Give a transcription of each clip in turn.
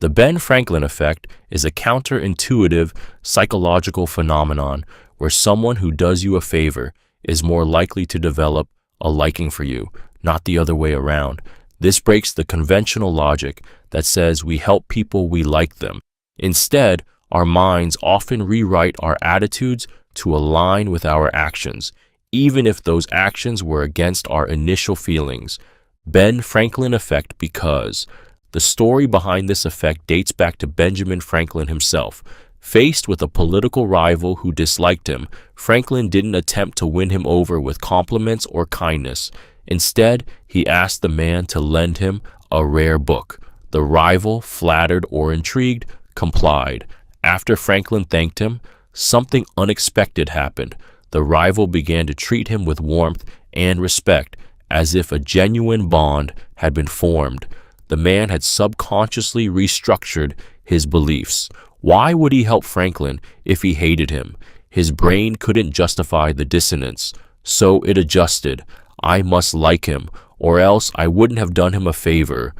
The Ben Franklin effect is a counterintuitive psychological phenomenon where someone who does you a favor is more likely to develop a liking for you, not the other way around. This breaks the conventional logic that says we help people we like them. Instead, our minds often rewrite our attitudes to align with our actions, even if those actions were against our initial feelings. Ben Franklin effect because the story behind this effect dates back to Benjamin Franklin himself. Faced with a political rival who disliked him, Franklin didn't attempt to win him over with compliments or kindness. Instead, he asked the man to lend him a rare book. The rival, flattered or intrigued, complied. After Franklin thanked him, something unexpected happened. The rival began to treat him with warmth and respect, as if a genuine bond had been formed. The man had subconsciously restructured his beliefs. Why would he help Franklin if he hated him? His brain couldn't justify the dissonance, so it adjusted. I must like him, or else I wouldn't have done him a favor.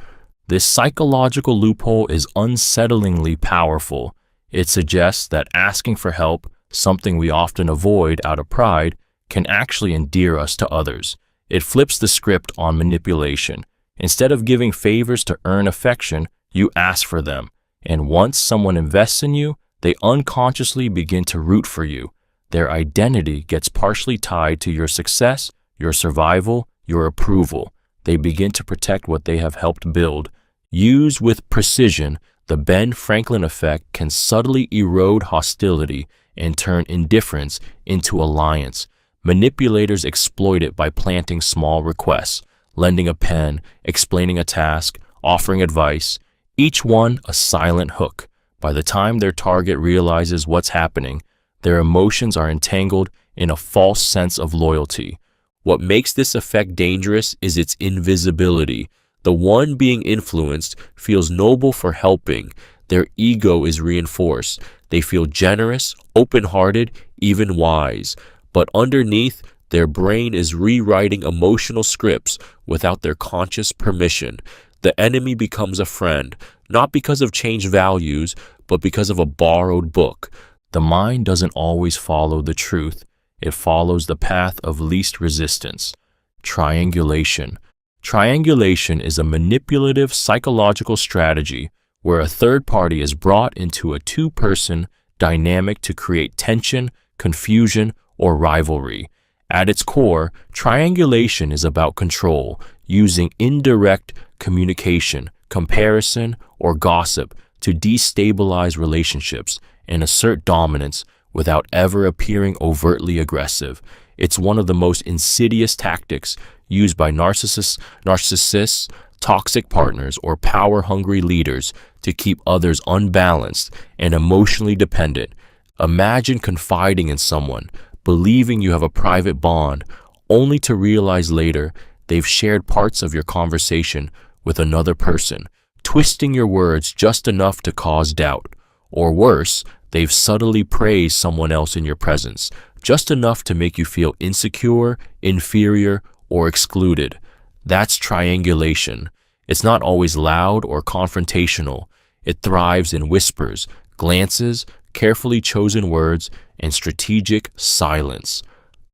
This psychological loophole is unsettlingly powerful. It suggests that asking for help, something we often avoid out of pride, can actually endear us to others. It flips the script on manipulation. Instead of giving favors to earn affection, you ask for them. And once someone invests in you, they unconsciously begin to root for you. Their identity gets partially tied to your success, your survival, your approval. They begin to protect what they have helped build. Used with precision, the Ben Franklin effect can subtly erode hostility and turn indifference into alliance. Manipulators exploit it by planting small requests, lending a pen, explaining a task, offering advice, each one a silent hook. By the time their target realizes what's happening, their emotions are entangled in a false sense of loyalty. What makes this effect dangerous is its invisibility. The one being influenced feels noble for helping. Their ego is reinforced. They feel generous, open-hearted, even wise. But underneath, their brain is rewriting emotional scripts without their conscious permission. The enemy becomes a friend, not because of changed values, but because of a borrowed book. The mind doesn't always follow the truth. It follows the path of least resistance. Triangulation. Triangulation is a manipulative psychological strategy where a third party is brought into a two-person dynamic to create tension, confusion, or rivalry. At its core, triangulation is about control, using indirect communication, comparison, or gossip to destabilize relationships and assert dominance without ever appearing overtly aggressive. It's one of the most insidious tactics used by narcissists, toxic partners, or power-hungry leaders to keep others unbalanced and emotionally dependent. Imagine confiding in someone, believing you have a private bond, only to realize later they've shared parts of your conversation with another person, twisting your words just enough to cause doubt. Or worse, they've subtly praised someone else in your presence, just enough to make you feel insecure, inferior, or excluded. That's triangulation. It's not always loud or confrontational. It thrives in whispers, glances, carefully chosen words, and strategic silence.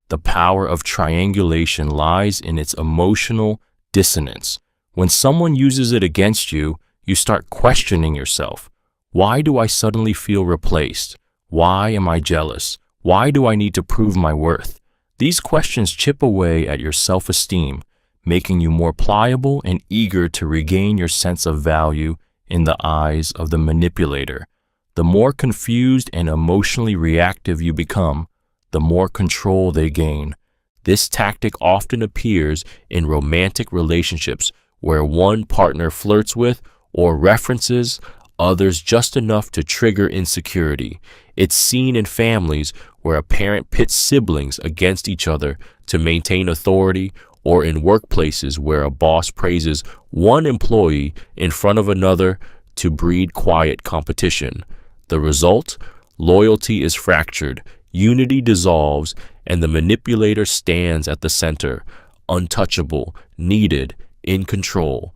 The power of triangulation lies in its emotional dissonance. When someone uses it against you, you start questioning yourself. Why do I suddenly feel replaced? Why am I jealous? Why do I need to prove my worth? These questions chip away at your self-esteem, making you more pliable and eager to regain your sense of value in the eyes of the manipulator. The more confused and emotionally reactive you become, the more control they gain. This tactic often appears in romantic relationships where one partner flirts with or references others just enough to trigger insecurity. It's seen in families where a parent pits siblings against each other to maintain authority, or in workplaces where a boss praises one employee in front of another to breed quiet competition. The result? Loyalty is fractured, unity dissolves, and the manipulator stands at the center, untouchable, needed, in control.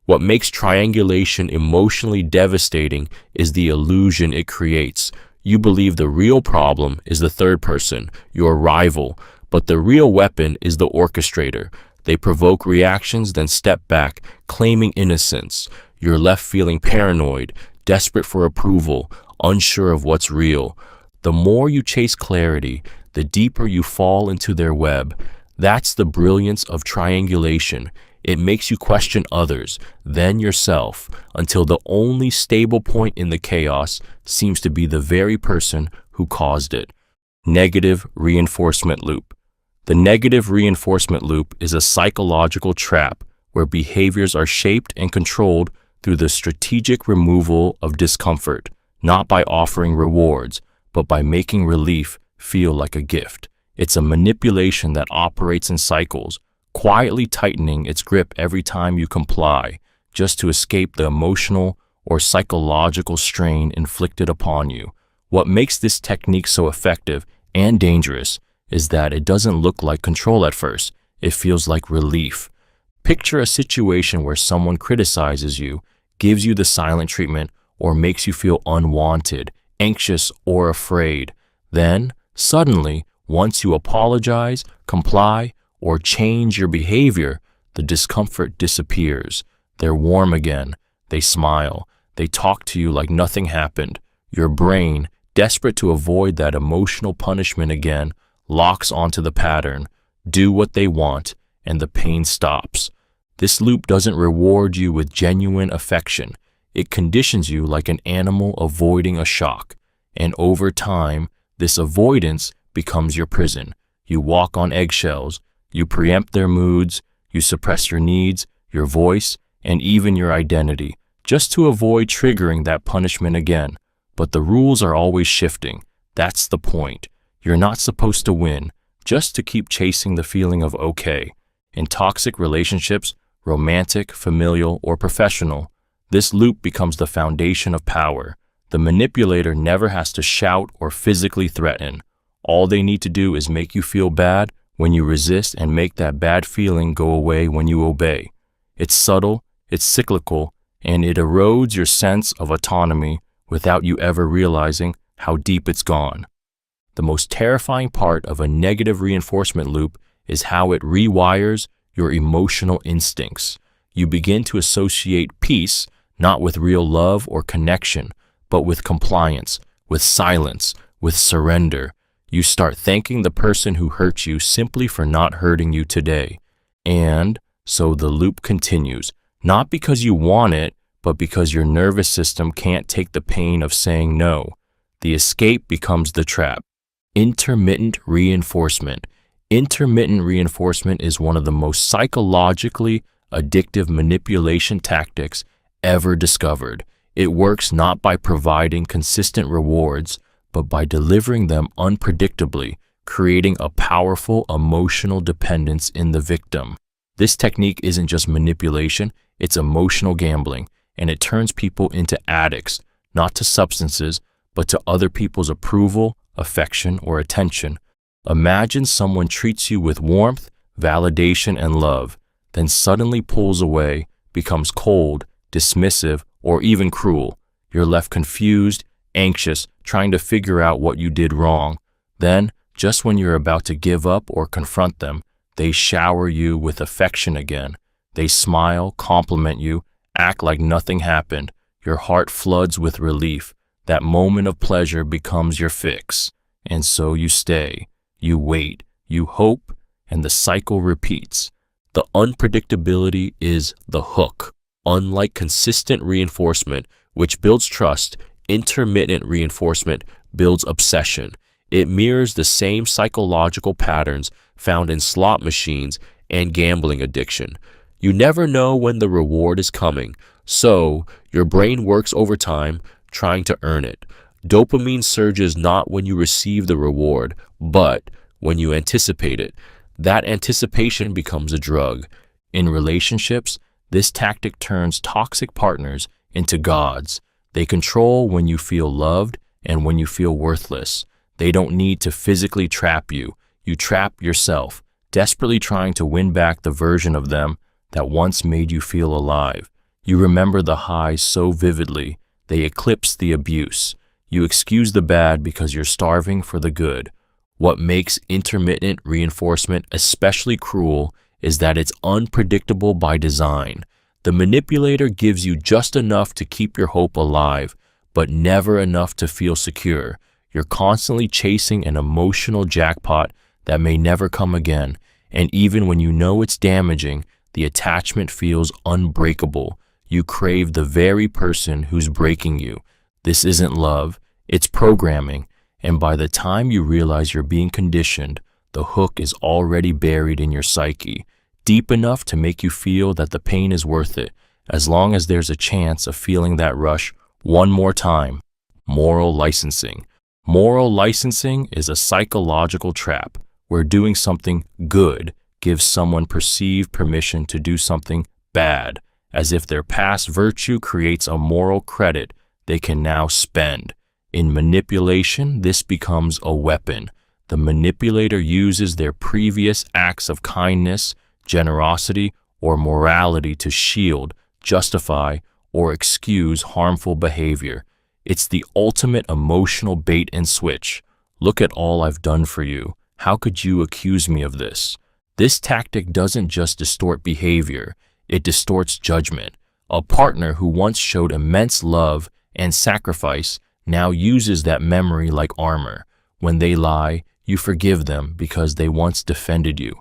What makes triangulation emotionally devastating is the illusion it creates. You believe the real problem is the third person, your rival, but the real weapon is the orchestrator. They provoke reactions, then step back, claiming innocence. You're left feeling paranoid, desperate for approval, unsure of what's real. The more you chase clarity, the deeper you fall into their web. That's the brilliance of triangulation. It makes you question others, then yourself, until the only stable point in the chaos seems to be the very person who caused it. Negative reinforcement loop. The negative reinforcement loop is a psychological trap where behaviors are shaped and controlled through the strategic removal of discomfort, not by offering rewards, but by making relief feel like a gift. It's a manipulation that operates in cycles, quietly tightening its grip every time you comply, just to escape the emotional or psychological strain inflicted upon you. What makes this technique so effective and dangerous is that it doesn't look like control at first. It feels like relief. Picture a situation where someone criticizes you, gives you the silent treatment, or makes you feel unwanted, anxious, or afraid. Then, suddenly, once you apologize, comply, or change your behavior, the discomfort disappears. They're warm again. They smile. They talk to you like nothing happened. Your brain, desperate to avoid that emotional punishment again, locks onto the pattern. Do what they want, and the pain stops. This loop doesn't reward you with genuine affection. It conditions you like an animal avoiding a shock. And over time, this avoidance becomes your prison. You walk on eggshells. You preempt their moods. You suppress your needs, your voice, and even your identity, just to avoid triggering that punishment again. But the rules are always shifting. That's the point. You're not supposed to win, just to keep chasing the feeling of okay. In toxic relationships, romantic, familial, or professional, this loop becomes the foundation of power. The manipulator never has to shout or physically threaten. All they need to do is make you feel bad when you resist and make that bad feeling go away when you obey. It's subtle, it's cyclical, and it erodes your sense of autonomy without you ever realizing how deep it's gone. The most terrifying part of a negative reinforcement loop is how it rewires your emotional instincts. You begin to associate peace not with real love or connection, but with compliance, with silence, with surrender. You start thanking the person who hurt you simply for not hurting you today. And so the loop continues, not because you want it, but because your nervous system can't take the pain of saying no. The escape becomes the trap. Intermittent reinforcement. Intermittent reinforcement is one of the most psychologically addictive manipulation tactics ever discovered. It works not by providing consistent rewards, but by delivering them unpredictably, creating a powerful emotional dependence in the victim. This technique isn't just manipulation, it's emotional gambling, and it turns people into addicts, not to substances, but to other people's approval, affection, or attention. Imagine someone treats you with warmth, validation, and love, then suddenly pulls away, becomes cold, dismissive, or even cruel. You're left confused, anxious, trying to figure out what you did wrong. Then, just when you're about to give up or confront them, they shower you with affection again. They smile, compliment you, act like nothing happened. Your heart floods with relief. That moment of pleasure becomes your fix. And so you stay, you wait, you hope, and the cycle repeats. The unpredictability is the hook. Unlike consistent reinforcement, which builds trust, intermittent reinforcement builds obsession. It mirrors the same psychological patterns found in slot machines and gambling addiction. You never know when the reward is coming, so your brain works overtime trying to earn it. Dopamine surges not when you receive the reward, but when you anticipate it. That anticipation becomes a drug. In relationships, this tactic turns toxic partners into gods. They control when you feel loved and when you feel worthless. They don't need to physically trap you. You trap yourself, desperately trying to win back the version of them that once made you feel alive. You remember the highs so vividly, they eclipse the abuse. You excuse the bad because you're starving for the good. What makes intermittent reinforcement especially cruel is that it's unpredictable by design. The manipulator gives you just enough to keep your hope alive, but never enough to feel secure. You're constantly chasing an emotional jackpot that may never come again, and even when you know it's damaging, the attachment feels unbreakable. You crave the very person who's breaking you. This isn't love, it's programming, and by the time you realize you're being conditioned, the hook is already buried in your psyche, deep enough to make you feel that the pain is worth it, as long as there's a chance of feeling that rush one more time. Moral licensing. Moral licensing is a psychological trap where doing something good gives someone perceived permission to do something bad, as if their past virtue creates a moral credit they can now spend. In manipulation, this becomes a weapon. The manipulator uses their previous acts of kindness, generosity, or morality to shield, justify, or excuse harmful behavior. It's the ultimate emotional bait and switch. Look at all I've done for you. How could you accuse me of this? This tactic doesn't just distort behavior, it distorts judgment. A partner who once showed immense love and sacrifice now uses that memory like armor. When they lie, you forgive them because they once defended you.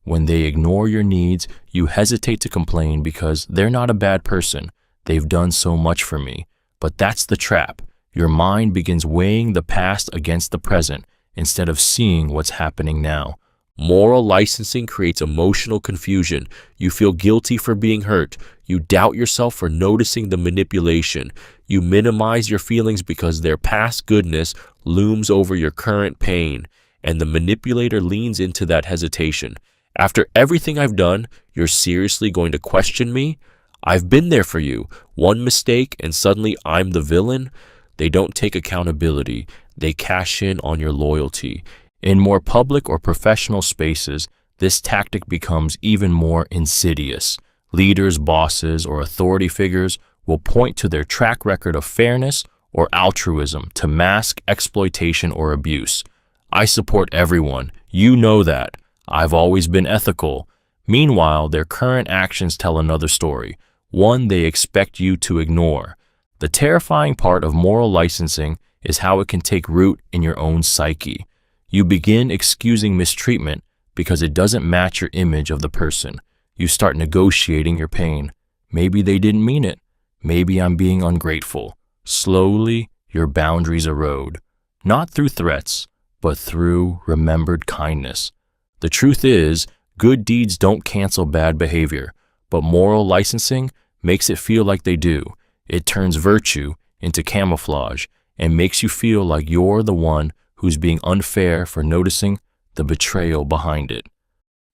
When they ignore your needs, you hesitate to complain because they're not a bad person. They've done so much for me. But that's the trap. Your mind begins weighing the past against the present instead of seeing what's happening now. Moral licensing creates emotional confusion. You feel guilty for being hurt. You doubt yourself for noticing the manipulation. You minimize your feelings because their past goodness looms over your current pain, and the manipulator leans into that hesitation. After everything I've done, you're seriously going to question me? I've been there for you. One mistake and suddenly I'm the villain? They don't take accountability. They cash in on your loyalty. In more public or professional spaces, this tactic becomes even more insidious. Leaders, bosses, or authority figures will point to their track record of fairness or altruism to mask exploitation or abuse. I support everyone. You know that. I've always been ethical. Meanwhile, their current actions tell another story, one they expect you to ignore. The terrifying part of moral licensing is how it can take root in your own psyche. You begin excusing mistreatment because it doesn't match your image of the person. You start negotiating your pain. Maybe they didn't mean it. Maybe I'm being ungrateful. Slowly, your boundaries erode, not through threats, but through remembered kindness. The truth is, good deeds don't cancel bad behavior, but moral licensing makes it feel like they do. It turns virtue into camouflage and makes you feel like you're the one who's being unfair for noticing the betrayal behind it.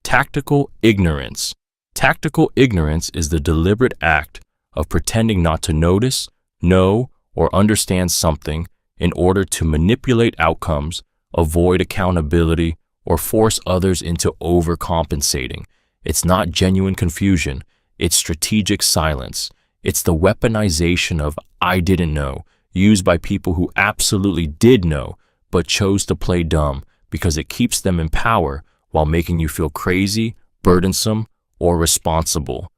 Tactical ignorance. Tactical ignorance is the deliberate act of pretending not to notice, know, or understand something in order to manipulate outcomes, avoid accountability, or force others into overcompensating. It's not genuine confusion, it's strategic silence. It's the weaponization of "I didn't know," used by people who absolutely did know, but chose to play dumb because it keeps them in power while making you feel crazy, burdensome, or responsible.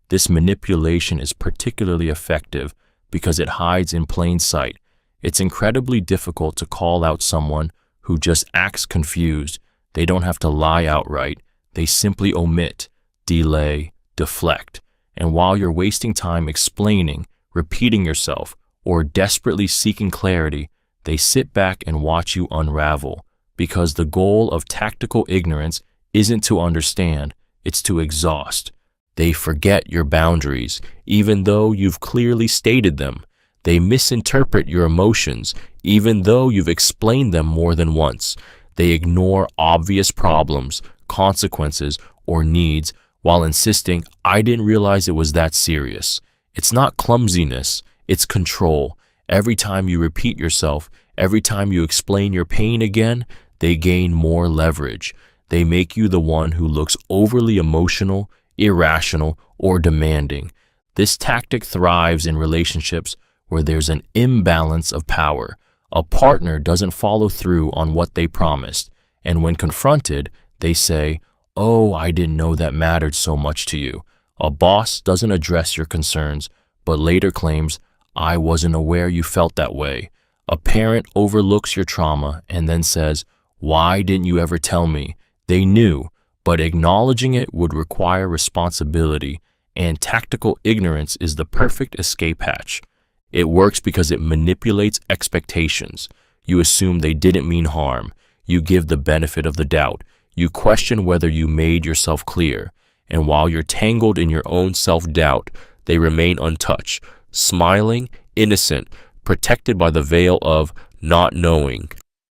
This manipulation is particularly effective because it hides in plain sight. It's incredibly difficult to call out someone who just acts confused. They don't have to lie outright. They simply omit, delay, deflect. And while you're wasting time explaining, repeating yourself, or desperately seeking clarity, they sit back and watch you unravel, because the goal of tactical ignorance isn't to understand, it's to exhaust. They forget your boundaries, even though you've clearly stated them. They misinterpret your emotions, even though you've explained them more than once. They ignore obvious problems, consequences, or needs while insisting, "I didn't realize it was that serious." It's not clumsiness, it's control. Every time you repeat yourself, every time you explain your pain again, they gain more leverage. They make you the one who looks overly emotional, irrational, or demanding. This tactic thrives in relationships where there's an imbalance of power. A partner doesn't follow through on what they promised, and when confronted, they say, "Oh, I didn't know that mattered so much to you." A boss doesn't address your concerns, but later claims, "I wasn't aware you felt that way." A parent overlooks your trauma and then says, "Why didn't you ever tell me?" They knew, but acknowledging it would require responsibility, and tactical ignorance is the perfect escape hatch. It works because it manipulates expectations. You assume they didn't mean harm. You give the benefit of the doubt. You question whether you made yourself clear. And while you're tangled in your own self-doubt, they remain untouched, smiling, innocent, protected by the veil of not knowing.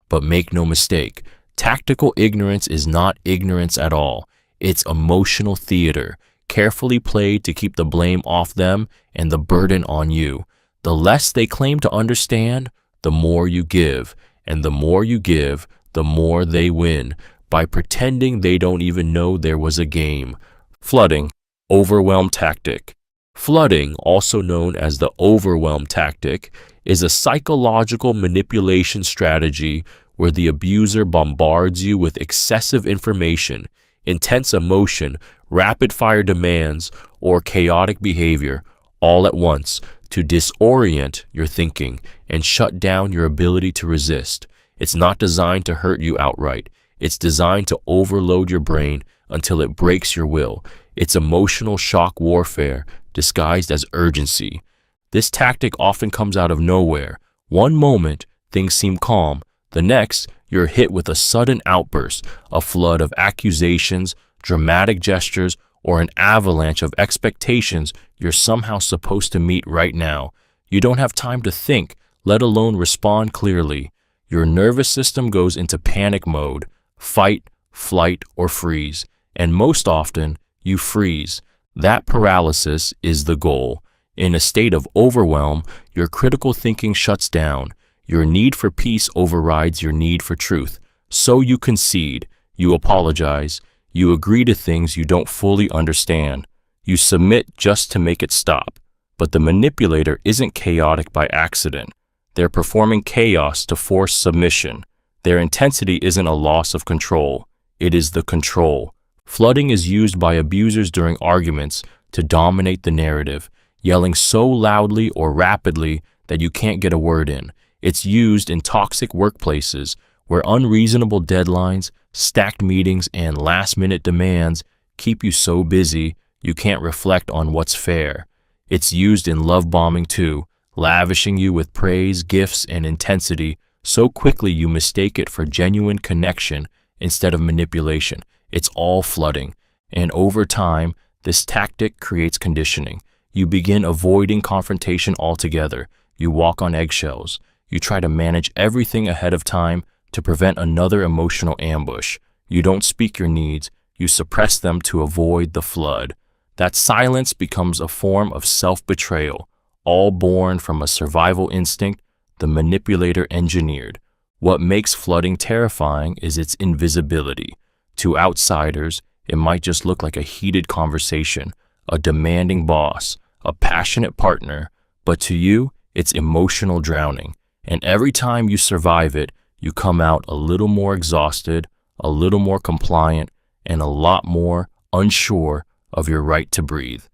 But make no mistake, tactical ignorance is not ignorance at all. It's emotional theater, carefully played to keep the blame off them and the burden on you. The less they claim to understand, the more you give, and the more you give, the more they win, by pretending they don't even know there was a game. Flooding, overwhelm tactic. Flooding, also known as the overwhelm tactic, is a psychological manipulation strategy where the abuser bombards you with excessive information, intense emotion, rapid-fire demands, or chaotic behavior all at once to disorient your thinking and shut down your ability to resist. It's not designed to hurt you outright. It's designed to overload your brain until it breaks your will. It's emotional shock warfare disguised as urgency. This tactic often comes out of nowhere. One moment, things seem calm. The next, you're hit with a sudden outburst, a flood of accusations, dramatic gestures, or an avalanche of expectations you're somehow supposed to meet right now. You don't have time to think, let alone respond clearly. Your nervous system goes into panic mode, fight, flight, or freeze. And most often, you freeze. That paralysis is the goal. In a state of overwhelm, your critical thinking shuts down. Your need for peace overrides your need for truth. So you concede, you apologize, you agree to things you don't fully understand. You submit just to make it stop. But the manipulator isn't chaotic by accident. They're performing chaos to force submission. Their intensity isn't a loss of control. It is the control. Flooding is used by abusers during arguments to dominate the narrative, yelling so loudly or rapidly that you can't get a word in. It's used in toxic workplaces where unreasonable deadlines, stacked meetings, and last-minute demands keep you so busy you can't reflect on what's fair. It's used in love bombing too, lavishing you with praise, gifts, and intensity so quickly you mistake it for genuine connection instead of manipulation. It's all flooding. And over time, this tactic creates conditioning. You begin avoiding confrontation altogether. You walk on eggshells. You try to manage everything ahead of time to prevent another emotional ambush. You don't speak your needs. You suppress them to avoid the flood. That silence becomes a form of self-betrayal, all born from a survival instinct the manipulator engineered. What makes flooding terrifying is its invisibility. To outsiders, it might just look like a heated conversation, a demanding boss, a passionate partner, but to you, it's emotional drowning. And every time you survive it, you come out a little more exhausted, a little more compliant, and a lot more unsure of your right to breathe.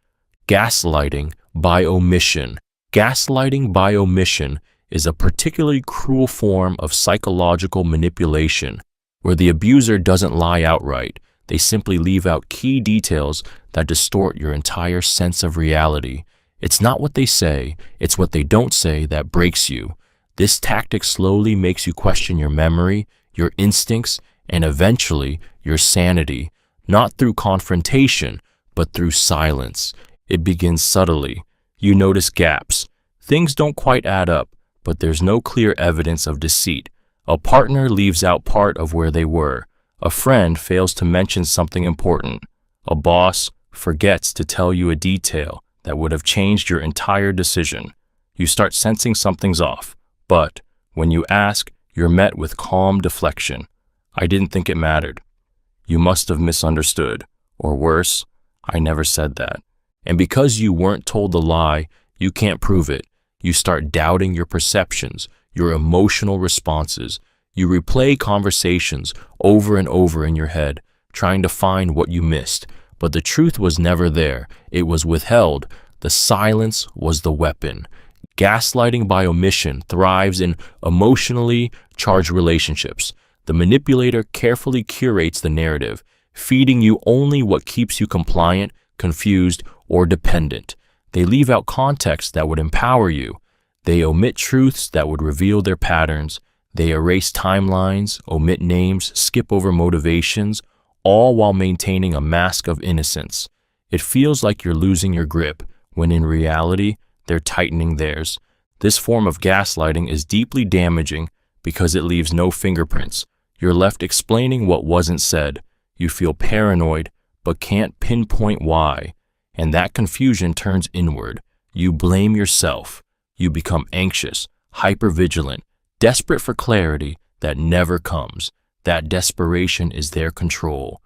Gaslighting by omission. Gaslighting by omission is a particularly cruel form of psychological manipulation where the abuser doesn't lie outright. They simply leave out key details that distort your entire sense of reality. It's not what they say, it's what they don't say that breaks you. This tactic slowly makes you question your memory, your instincts, and eventually your sanity, not through confrontation, but through silence. It begins subtly. You notice gaps. Things don't quite add up, but there's no clear evidence of deceit. A partner leaves out part of where they were. A friend fails to mention something important. A boss forgets to tell you a detail that would have changed your entire decision. You start sensing something's off, but when you ask, you're met with calm deflection. "I didn't think it mattered." "You must have misunderstood." Or worse, "I never said that." And because you weren't told the lie, you can't prove it. You start doubting your perceptions, your emotional responses. You replay conversations over and over in your head, trying to find what you missed. But the truth was never there. It was withheld. The silence was the weapon. Gaslighting by omission thrives in emotionally charged relationships. The manipulator carefully curates the narrative, feeding you only what keeps you compliant, confused, or dependent. They leave out context that would empower you. They omit truths that would reveal their patterns. They erase timelines, omit names, skip over motivations, all while maintaining a mask of innocence. It feels like you're losing your grip, when in reality, they're tightening theirs. This form of gaslighting is deeply damaging because it leaves no fingerprints. You're left explaining what wasn't said. You feel paranoid, but can't pinpoint why. And that confusion turns inward. You blame yourself. You become anxious, hypervigilant, desperate for clarity that never comes. That desperation is their control.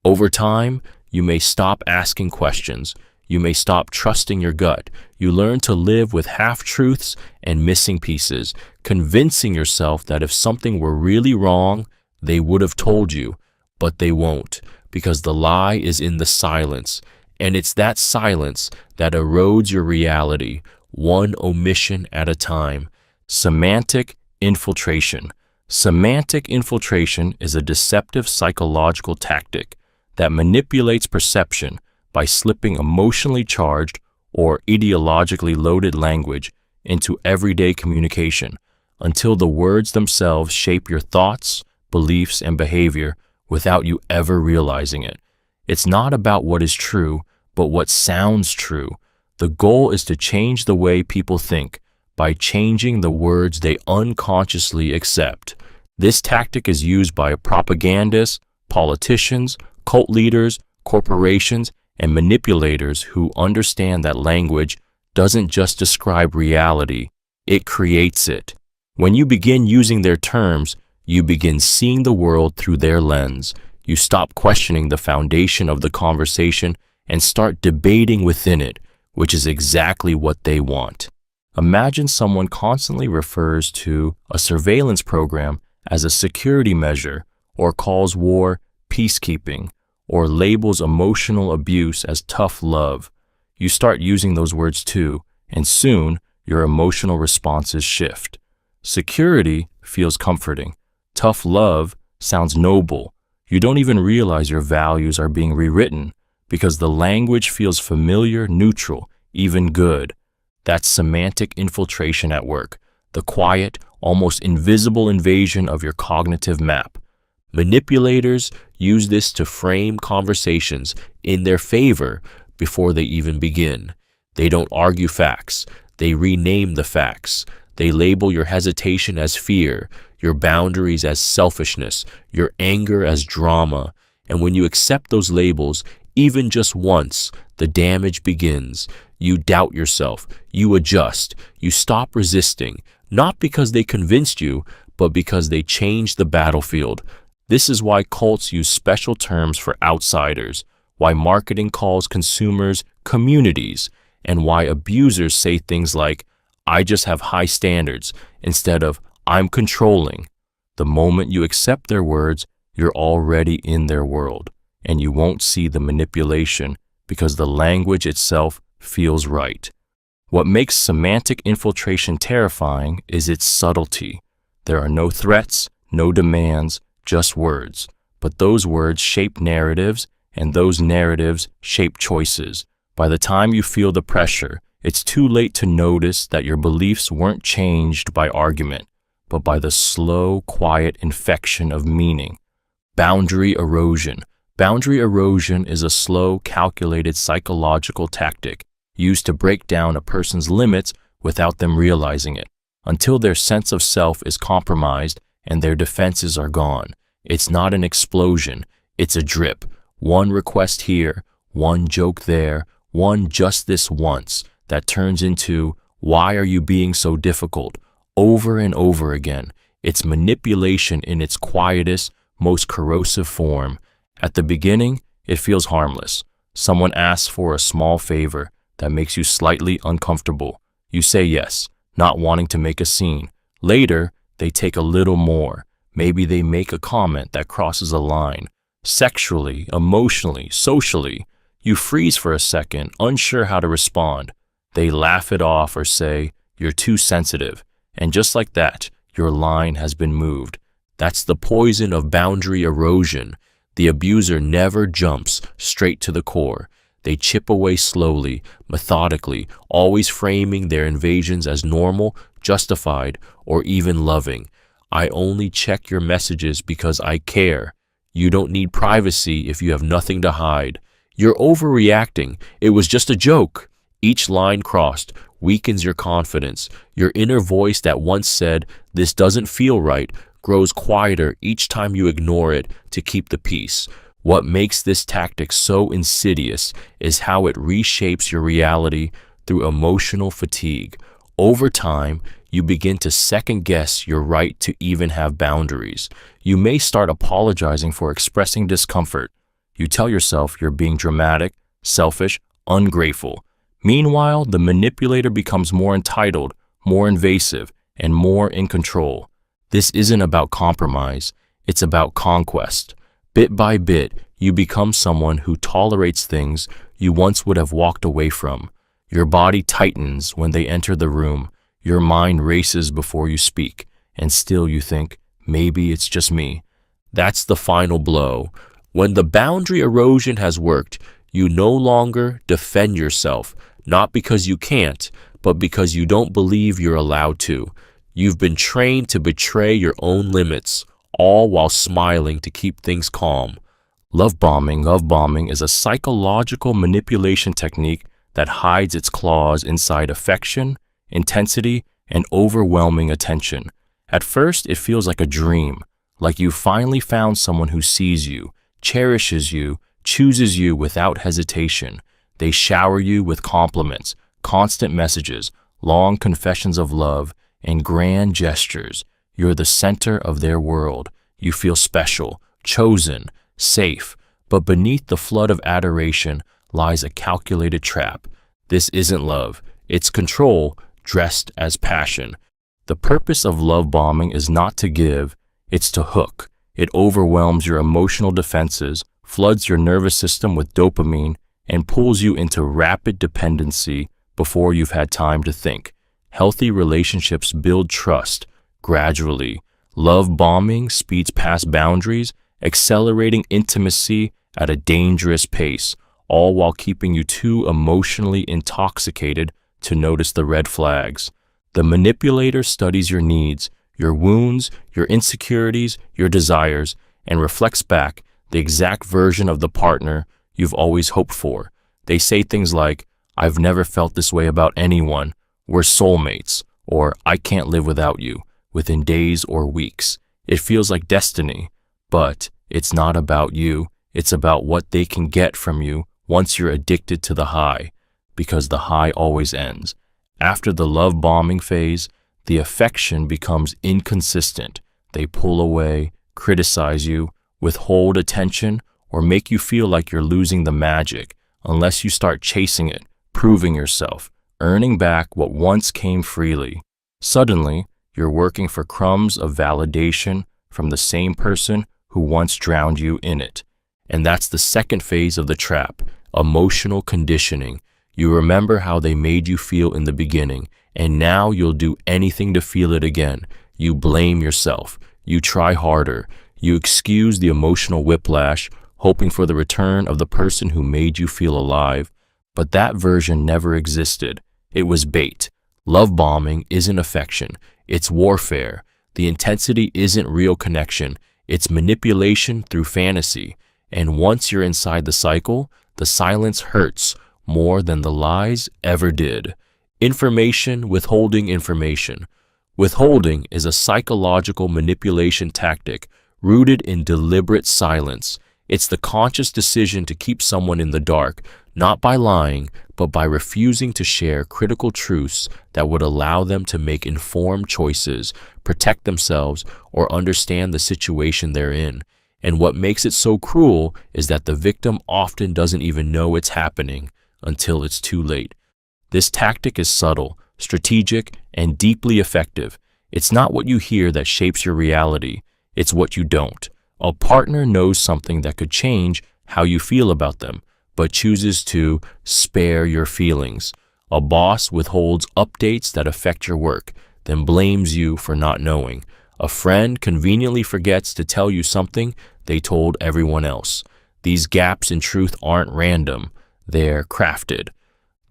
Over time, you may stop asking questions. You may stop trusting your gut. You learn to live with half-truths and missing pieces, convincing yourself that if something were really wrong, they would have told you, but they won't, because the lie is in the silence. And it's that silence that erodes your reality, one omission at a time. Semantic infiltration. Semantic infiltration is a deceptive psychological tactic that manipulates perception by slipping emotionally charged or ideologically loaded language into everyday communication until the words themselves shape your thoughts, beliefs, and behavior without you ever realizing it. It's not about what is true, but what sounds true. The goal is to change the way people think by changing the words they unconsciously accept. This tactic is used by propagandists, politicians, cult leaders, corporations, and manipulators who understand that language doesn't just describe reality, it creates it. When you begin using their terms, you begin seeing the world through their lens. You stop questioning the foundation of the conversation and start debating within it, which is exactly what they want. Imagine someone constantly refers to a surveillance program as a security measure, or calls war peacekeeping, or labels emotional abuse as tough love. You start using those words too, and soon your emotional responses shift. Security feels comforting. Tough love sounds noble. You don't even realize your values are being rewritten because the language feels familiar, neutral, even good. That's semantic infiltration at work, the quiet, almost invisible invasion of your cognitive map. Manipulators use this to frame conversations in their favor before they even begin. They don't argue facts. They rename the facts. They label your hesitation as fear, your boundaries as selfishness, your anger as drama. And when you accept those labels, even just once, the damage begins. You doubt yourself. You adjust. You stop resisting, not because they convinced you, but because they changed the battlefield. This is why cults use special terms for outsiders, why marketing calls consumers communities, and why abusers say things like, "I just have high standards," instead of, "I'm controlling." The moment you accept their words, you're already in their world, and you won't see the manipulation because the language itself feels right. What makes semantic infiltration terrifying is its subtlety. There are no threats, no demands, just words. But those words shape narratives, and those narratives shape choices. By the time you feel the pressure, it's too late to notice that your beliefs weren't changed by argument, but by the slow, quiet infection of meaning. Boundary erosion. Boundary erosion is a slow, calculated psychological tactic used to break down a person's limits without them realizing it, until their sense of self is compromised and their defenses are gone. It's not an explosion, it's a drip. One request here, one joke there, one just this once, that turns into, "Why are you being so difficult?" over and over again. It's manipulation in its quietest, most corrosive form. At the beginning, it feels harmless. Someone asks for a small favor that makes you slightly uncomfortable. You say yes, not wanting to make a scene. Later, they take a little more. Maybe they make a comment that crosses a line. Sexually, emotionally, socially. You freeze for a second, unsure how to respond. They laugh it off or say, "You're too sensitive." And just like that, your line has been moved. That's the poison of boundary erosion. The abuser never jumps straight to the core. They chip away slowly, methodically, always framing their invasions as normal, justified, or even loving. "I only check your messages because I care." You don't need privacy if you have nothing to hide. You're overreacting. It was just a joke. Each line crossed weakens your confidence. Your inner voice that once said, "This doesn't feel right," grows quieter each time you ignore it to keep the peace. What makes this tactic so insidious is how it reshapes your reality through emotional fatigue. Over time, you begin to second-guess your right to even have boundaries. You may start apologizing for expressing discomfort. You tell yourself you're being dramatic, selfish, ungrateful. Meanwhile, the manipulator becomes more entitled, more invasive, and more in control. This isn't about compromise, it's about conquest. Bit by bit, you become someone who tolerates things you once would have walked away from. Your body tightens when they enter the room. Your mind races before you speak, and still you think, maybe it's just me. That's the final blow. When the boundary erosion has worked, you no longer defend yourself, not because you can't, but because you don't believe you're allowed to. You've been trained to betray your own limits, all while smiling to keep things calm. Love bombing is a psychological manipulation technique that hides its claws inside affection, intensity, and overwhelming attention. At first, it feels like a dream, like you finally found someone who sees you, cherishes you, chooses you without hesitation. They shower you with compliments, constant messages, long confessions of love, and grand gestures. You're the center of their world. You feel special, chosen, safe. But beneath the flood of adoration lies a calculated trap. This isn't love. It's control dressed as passion. The purpose of love bombing is not to give, it's to hook. It overwhelms your emotional defenses, floods your nervous system with dopamine, and pulls you into rapid dependency before you've had time to think. Healthy relationships build trust gradually. Love bombing speeds past boundaries, accelerating intimacy at a dangerous pace, all while keeping you too emotionally intoxicated to notice the red flags. The manipulator studies your needs, your wounds, your insecurities, your desires, and reflects back the exact version of the partner you've always hoped for. They say things like, "I've never felt this way about anyone," "We're soulmates," or "I can't live without you," within days or weeks. It feels like destiny, but it's not about you. It's about what they can get from you once you're addicted to the high, because the high always ends. After the love bombing phase, the affection becomes inconsistent. They pull away, criticize you, withhold attention, or make you feel like you're losing the magic unless you start chasing it, proving yourself, earning back what once came freely. Suddenly, you're working for crumbs of validation from the same person who once drowned you in it. And that's the second phase of the trap, emotional conditioning. You remember how they made you feel in the beginning, and now you'll do anything to feel it again. You blame yourself. You try harder. You excuse the emotional whiplash, hoping for the return of the person who made you feel alive. But that version never existed. It was bait. Love bombing isn't affection. It's warfare. The intensity isn't real connection. It's manipulation through fantasy. And once you're inside the cycle, the silence hurts more than the lies ever did. Withholding information. Withholding is a psychological manipulation tactic rooted in deliberate silence. It's the conscious decision to keep someone in the dark, not by lying, but by refusing to share critical truths that would allow them to make informed choices, protect themselves, or understand the situation they're in. And what makes it so cruel is that the victim often doesn't even know it's happening until it's too late. This tactic is subtle, strategic, and deeply effective. It's not what you hear that shapes your reality, it's what you don't. A partner knows something that could change how you feel about them, but chooses to spare your feelings. A boss withholds updates that affect your work, then blames you for not knowing. A friend conveniently forgets to tell you something they told everyone else. These gaps in truth aren't random, they're crafted.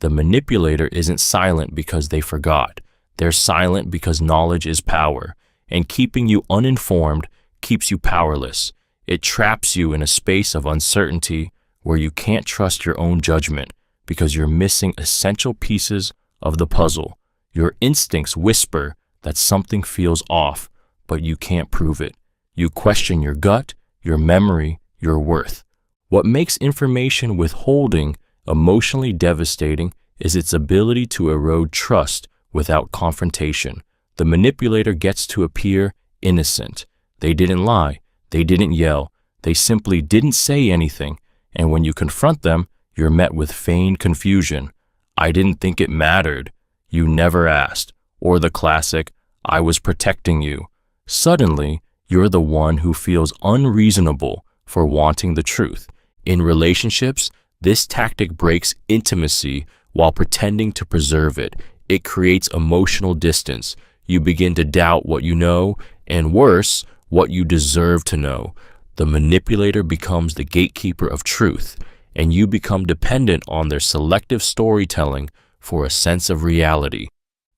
The manipulator isn't silent because they forgot. They're silent because knowledge is power, and keeping you uninformed keeps you powerless. It traps you in a space of uncertainty where you can't trust your own judgment because you're missing essential pieces of the puzzle. Your instincts whisper that something feels off, but you can't prove it. You question your gut, your memory, your worth. What makes information withholding emotionally devastating is its ability to erode trust without confrontation. The manipulator gets to appear innocent. They didn't lie. They didn't yell. They simply didn't say anything. And when you confront them, you're met with feigned confusion. I didn't think it mattered. You never asked. Or the classic, I was protecting you. Suddenly, you're the one who feels unreasonable for wanting the truth. In relationships, this tactic breaks intimacy while pretending to preserve it. It creates emotional distance. You begin to doubt what you know, and worse, what you deserve to know. The manipulator becomes the gatekeeper of truth, and you become dependent on their selective storytelling for a sense of reality.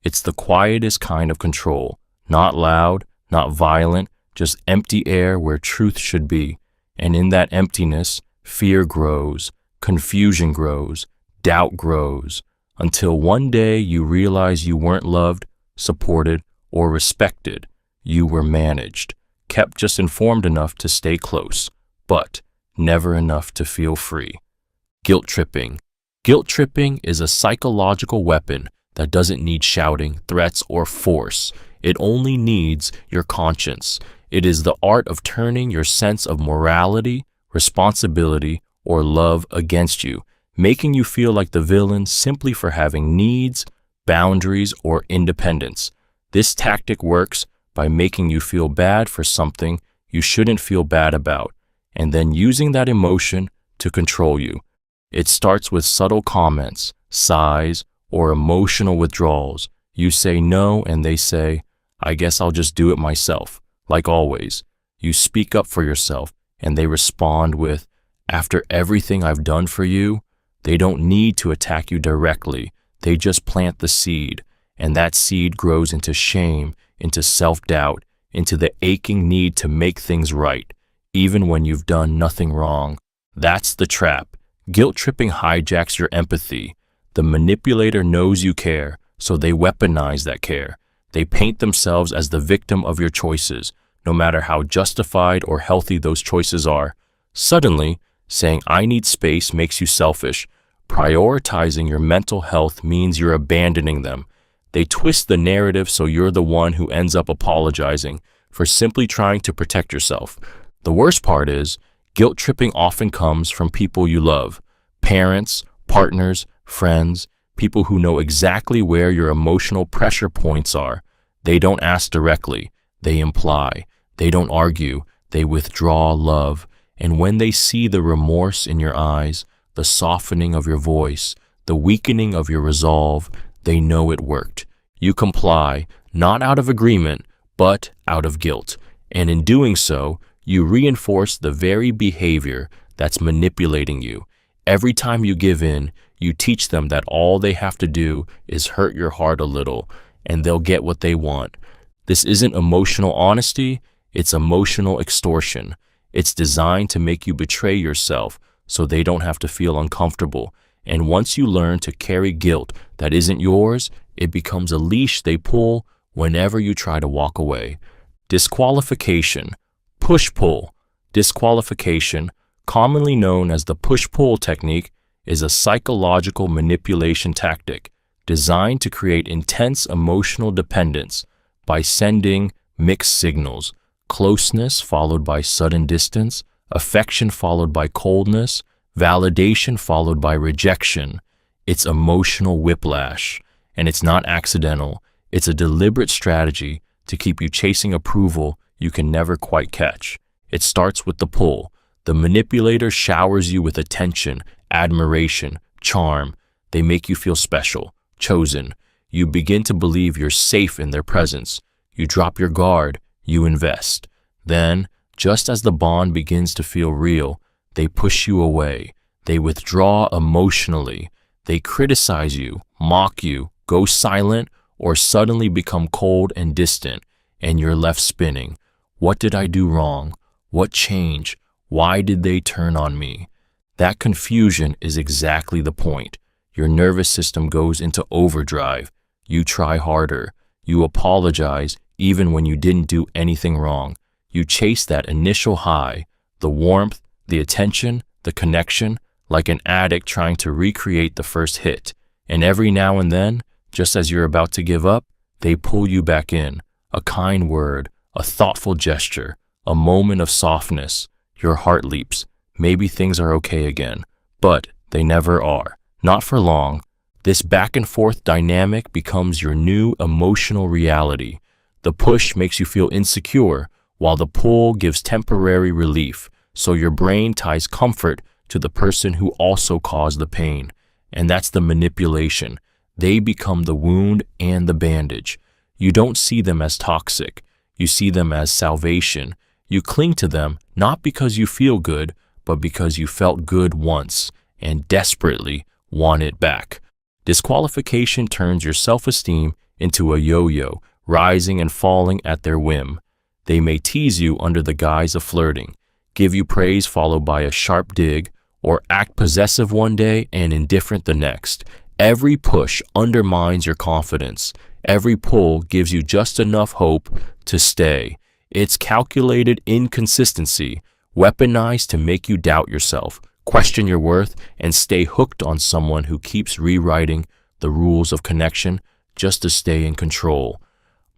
It's the quietest kind of control, not loud, not violent, just empty air where truth should be. And in that emptiness, fear grows, confusion grows, doubt grows, until one day you realize you weren't loved, supported, or respected. You were managed, kept just informed enough to stay close, but never enough to feel free. Guilt tripping. Guilt tripping is a psychological weapon that doesn't need shouting, threats, or force. It only needs your conscience. It is the art of turning your sense of morality, responsibility, or love against you, making you feel like the villain simply for having needs, boundaries, or independence. This tactic works by making you feel bad for something you shouldn't feel bad about, and then using that emotion to control you. It starts with subtle comments, sighs, or emotional withdrawals. You say no, and they say, I guess I'll just do it myself. Like always, you speak up for yourself, and they respond with, after everything I've done for you. They don't need to attack you directly. They just plant the seed, and that seed grows into shame, into self-doubt, into the aching need to make things right, even when you've done nothing wrong. That's the trap. Guilt tripping hijacks your empathy. The manipulator knows you care, so they weaponize that care. They paint themselves as the victim of your choices, no matter how justified or healthy those choices are. Suddenly, saying I need space makes you selfish. Prioritizing your mental health means you're abandoning them. They twist the narrative so you're the one who ends up apologizing for simply trying to protect yourself. The worst part is, guilt tripping often comes from people you love. Parents, partners, friends, people who know exactly where your emotional pressure points are. They don't ask directly, they imply. They don't argue, they withdraw love. And when they see the remorse in your eyes, the softening of your voice, the weakening of your resolve, they know it worked. You comply, not out of agreement, but out of guilt. And in doing so, you reinforce the very behavior that's manipulating you. Every time you give in, you teach them that all they have to do is hurt your heart a little, and they'll get what they want. This isn't emotional honesty, it's emotional extortion. It's designed to make you betray yourself so they don't have to feel uncomfortable. And once you learn to carry guilt that isn't yours, it becomes a leash they pull whenever you try to walk away. Disqualification. Push-pull. Disqualification, commonly known as the push-pull technique, is a psychological manipulation tactic designed to create intense emotional dependence by sending mixed signals. closeness followed by sudden distance, affection followed by coldness, validation followed by rejection. It's emotional whiplash, and it's not accidental. It's a deliberate strategy to keep you chasing approval you can never quite catch. It starts with the pull. The manipulator showers you with attention, admiration, charm. They make you feel special, chosen. You begin to believe you're safe in their presence. You drop your guard, you invest. Then, just as the bond begins to feel real, they push you away. They withdraw emotionally. They criticize you, mock you, go silent, or suddenly become cold and distant, and you're left spinning. What did I do wrong? What changed? Why did they turn on me? That confusion is exactly the point. Your nervous system goes into overdrive. You try harder. You apologize even when you didn't do anything wrong. You chase that initial high, the warmth, the attention, the connection, like an addict trying to recreate the first hit. And every now and then, just as you're about to give up, they pull you back in. A kind word, a thoughtful gesture, a moment of softness. Your heart leaps. Maybe things are okay again. But they never are. Not for long. This back and forth dynamic becomes your new emotional reality. The push makes you feel insecure, while the pull gives temporary relief. So your brain ties comfort to the person who also caused the pain. And that's the manipulation. They become the wound and the bandage. You don't see them as toxic. You see them as salvation. You cling to them not because you feel good, but because you felt good once and desperately want it back. Disqualification turns your self-esteem into a yo-yo, rising and falling at their whim. They may tease you under the guise of flirting, give you praise followed by a sharp dig, or act possessive one day and indifferent the next. Every push undermines your confidence. Every pull gives you just enough hope to stay. It's calculated inconsistency, weaponized to make you doubt yourself, question your worth, and stay hooked on someone who keeps rewriting the rules of connection just to stay in control.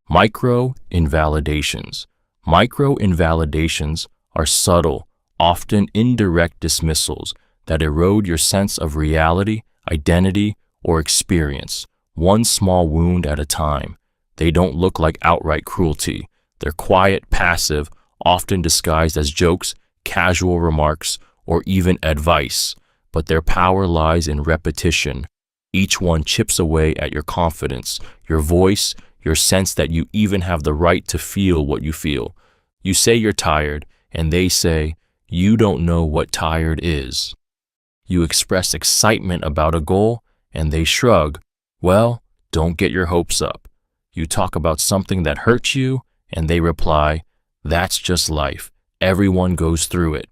Micro-invalidations. Micro-invalidations are subtle, often indirect dismissals that erode your sense of reality, identity, or experience, one small wound at a time. They don't look like outright cruelty. They're quiet, passive, often disguised as jokes, casual remarks, or even advice, but their power lies in repetition. Each one chips away at your confidence, your voice, your sense that you even have the right to feel what you feel. You say you're tired, and they say, "You don't know what tired is." You express excitement about a goal, and they shrug, "Well, don't get your hopes up." You talk about something that hurts you, and they reply, "That's just life. Everyone goes through it."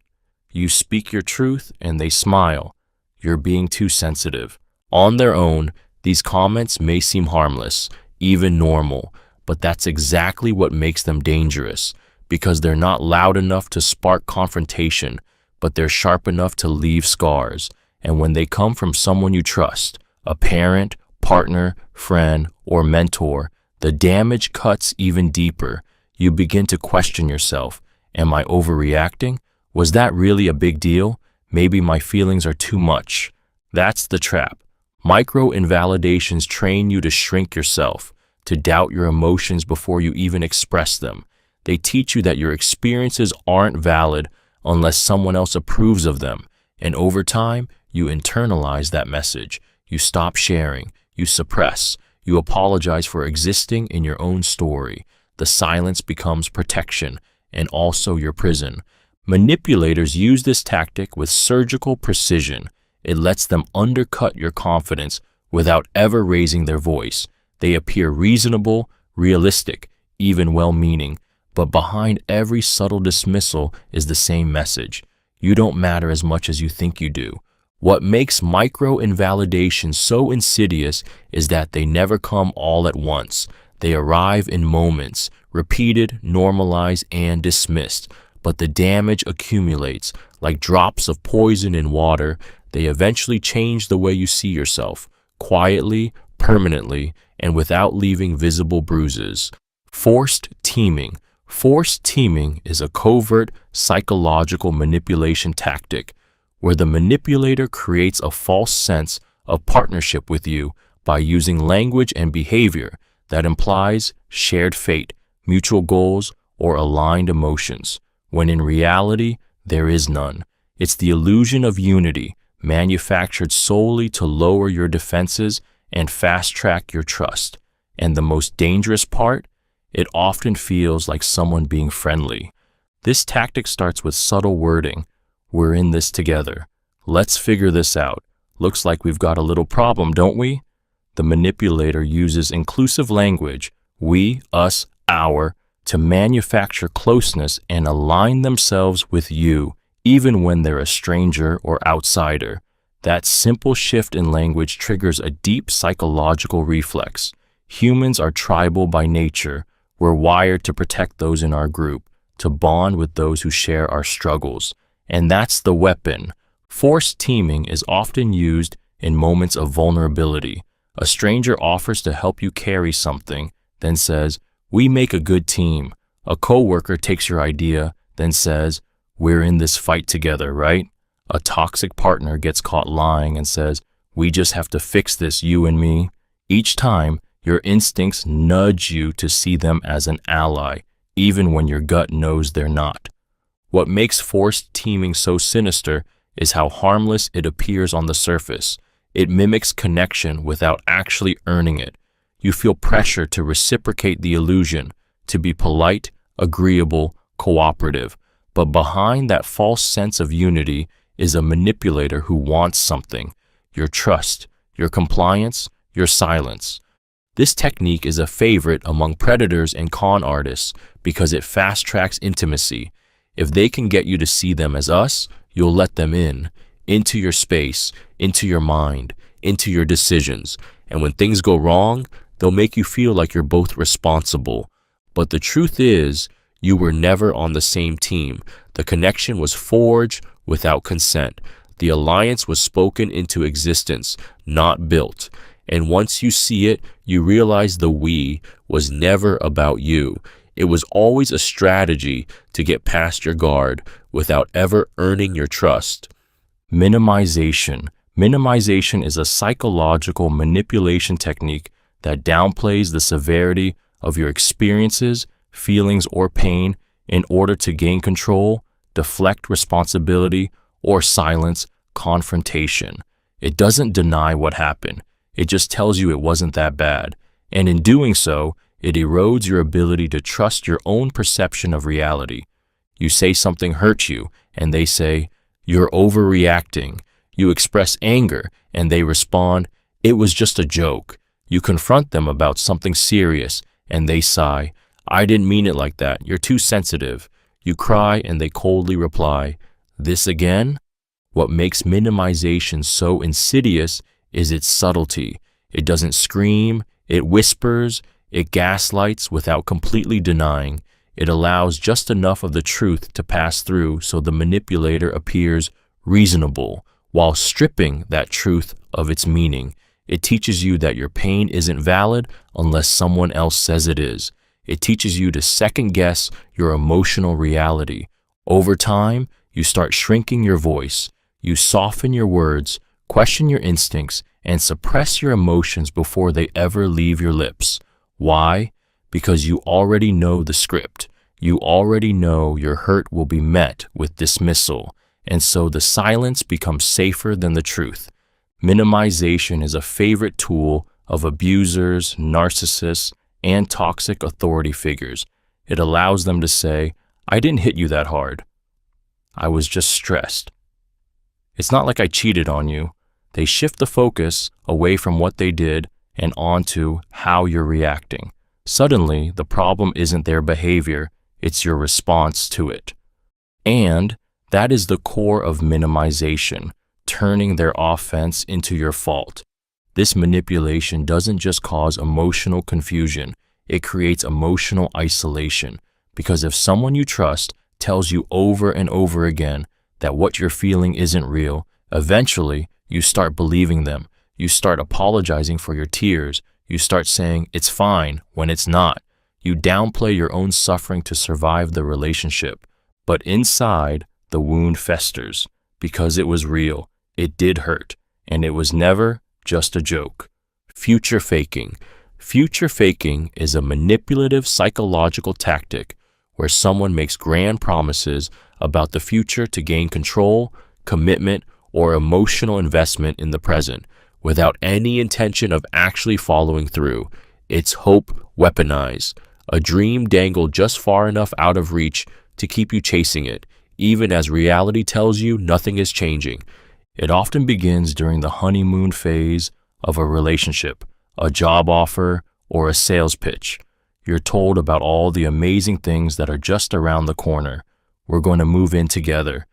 You speak your truth, and they smile. You're being too sensitive. On their own, these comments may seem harmless, even normal, but that's exactly what makes them dangerous, because they're not loud enough to spark confrontation, but they're sharp enough to leave scars. And when they come from someone you trust, a parent, partner, friend, or mentor, the damage cuts even deeper. You begin to question yourself. Am I overreacting? Was that really a big deal? Maybe my feelings are too much. That's the trap. Micro-invalidations train you to shrink yourself, to doubt your emotions before you even express them. They teach you that your experiences aren't valid unless someone else approves of them. And over time, you internalize that message. You stop sharing. You suppress. You apologize for existing in your own story. The silence becomes protection and also your prison. Manipulators use this tactic with surgical precision. It lets them undercut your confidence without ever raising their voice. They appear reasonable, realistic, even well-meaning, but behind every subtle dismissal is the same message. You don't matter as much as you think you do. What makes micro-invalidations so insidious is that they never come all at once. They arrive in moments, repeated, normalized, and dismissed. But the damage accumulates. Like drops of poison in water, they eventually change the way you see yourself, quietly, permanently, and without leaving visible bruises. Forced teaming. Forced teaming is a covert psychological manipulation tactic where the manipulator creates a false sense of partnership with you by using language and behavior that implies shared fate, mutual goals, or aligned emotions, when in reality, there is none. It's the illusion of unity, manufactured solely to lower your defenses and fast-track your trust. And the most dangerous part? It often feels like someone being friendly. This tactic starts with subtle wording. We're in this together. Let's figure this out. Looks like we've got a little problem, don't we? The manipulator uses inclusive language, we, us, our, to manufacture closeness and align themselves with you, even when they're a stranger or outsider. That simple shift in language triggers a deep psychological reflex. Humans are tribal by nature. We're wired to protect those in our group, to bond with those who share our struggles. And that's the weapon. Forced teaming is often used in moments of vulnerability. A stranger offers to help you carry something, then says, "We make a good team." A coworker takes your idea, then says, "We're in this fight together, right?" A toxic partner gets caught lying and says, "We just have to fix this, you and me." Each time, your instincts nudge you to see them as an ally, even when your gut knows they're not. What makes forced teaming so sinister is how harmless it appears on the surface. It mimics connection without actually earning it. You feel pressure to reciprocate the illusion, to be polite, agreeable, cooperative. But behind that false sense of unity is a manipulator who wants something: your trust, your compliance, your silence. This technique is a favorite among predators and con artists because it fast-tracks intimacy. If they can get you to see them as us, you'll let them in, into your space, into your mind, into your decisions. And when things go wrong, they'll make you feel like you're both responsible. But the truth is, you were never on the same team. The connection was forged without consent. The alliance was spoken into existence, not built. And once you see it, you realize the we was never about you. It was always a strategy to get past your guard without ever earning your trust. Minimization. Minimization is a psychological manipulation technique that downplays the severity of your experiences, feelings, or pain in order to gain control, deflect responsibility, or silence confrontation. It doesn't deny what happened. It just tells you it wasn't that bad. And in doing so, it erodes your ability to trust your own perception of reality. You say something hurts you, and they say, "You're overreacting." You express anger, and they respond, "It was just a joke." You confront them about something serious, and they sigh, "I didn't mean it like that. You're too sensitive." You cry, and they coldly reply, "This again?" What makes minimization so insidious is its subtlety. It doesn't scream, it whispers, it gaslights without completely denying. It allows just enough of the truth to pass through so the manipulator appears reasonable, while stripping that truth of its meaning. It teaches you that your pain isn't valid unless someone else says it is. It teaches you to second-guess your emotional reality. Over time, you start shrinking your voice. You soften your words, question your instincts, and suppress your emotions before they ever leave your lips. Why? Because you already know the script. You already know your hurt will be met with dismissal, and so the silence becomes safer than the truth. Minimization is a favorite tool of abusers, narcissists, and toxic authority figures. It allows them to say, "I didn't hit you that hard. I was just stressed. It's not like I cheated on you." They shift the focus away from what they did and onto how you're reacting. Suddenly, the problem isn't their behavior, it's your response to it. And that is the core of minimization, turning their offense into your fault. This manipulation doesn't just cause emotional confusion, it creates emotional isolation. Because if someone you trust tells you over and over again that what you're feeling isn't real, eventually you start believing them. You start apologizing for your tears. You start saying it's fine when it's not. You downplay your own suffering to survive the relationship. But inside, the wound festers because it was real, it did hurt, and it was never just a joke. Future faking. Future faking is a manipulative psychological tactic where someone makes grand promises about the future to gain control, commitment, or emotional investment in the present without any intention of actually following through. It's hope weaponized, a dream dangled just far enough out of reach to keep you chasing it, even as reality tells you nothing is changing. It often begins during the honeymoon phase of a relationship, a job offer, or a sales pitch. You're told about all the amazing things that are just around the corner. We're going to move in together.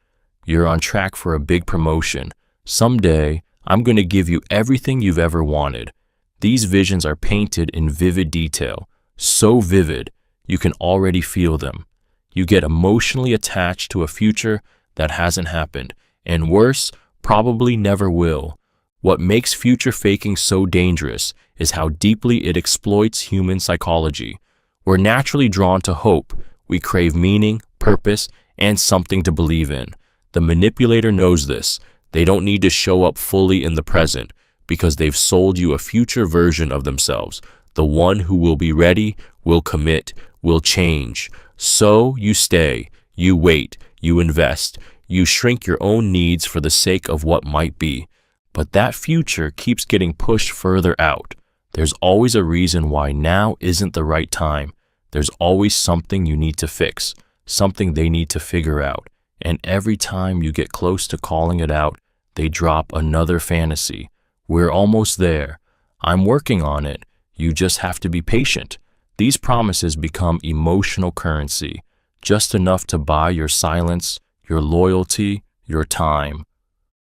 You're on track for a big promotion. Someday, I'm going to give you everything you've ever wanted. These visions are painted in vivid detail, so vivid you can already feel them. You get emotionally attached to a future that hasn't happened, and worse, probably never will. What makes future faking so dangerous is how deeply it exploits human psychology. We're naturally drawn to hope. We crave meaning, purpose, and something to believe in. The manipulator knows this. They don't need to show up fully in the present because they've sold you a future version of themselves, the one who will be ready, will commit, will change. So you stay, you wait, you invest, you shrink your own needs for the sake of what might be. But that future keeps getting pushed further out. There's always a reason why now isn't the right time. There's always something you need to fix, something they need to figure out. And every time you get close to calling it out, they drop another fantasy. We're almost there. I'm working on it. You just have to be patient. These promises become emotional currency, just enough to buy your silence, your loyalty, your time.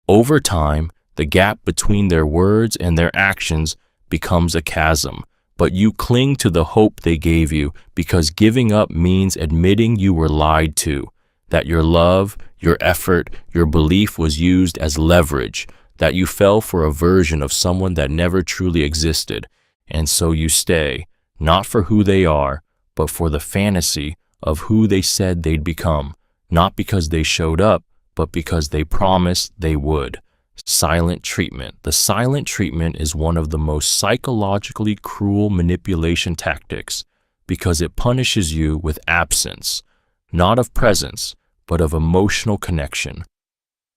Over time, the gap between their words and their actions becomes a chasm, but you cling to the hope they gave you because giving up means admitting you were lied to, that your love, your effort, your belief was used as leverage, that you fell for a version of someone that never truly existed, and so you stay, not for who they are, but for the fantasy of who they said they'd become, not because they showed up, but because they promised they would. Silent treatment. The silent treatment is one of the most psychologically cruel manipulation tactics because it punishes you with absence, not of presence, but of emotional connection.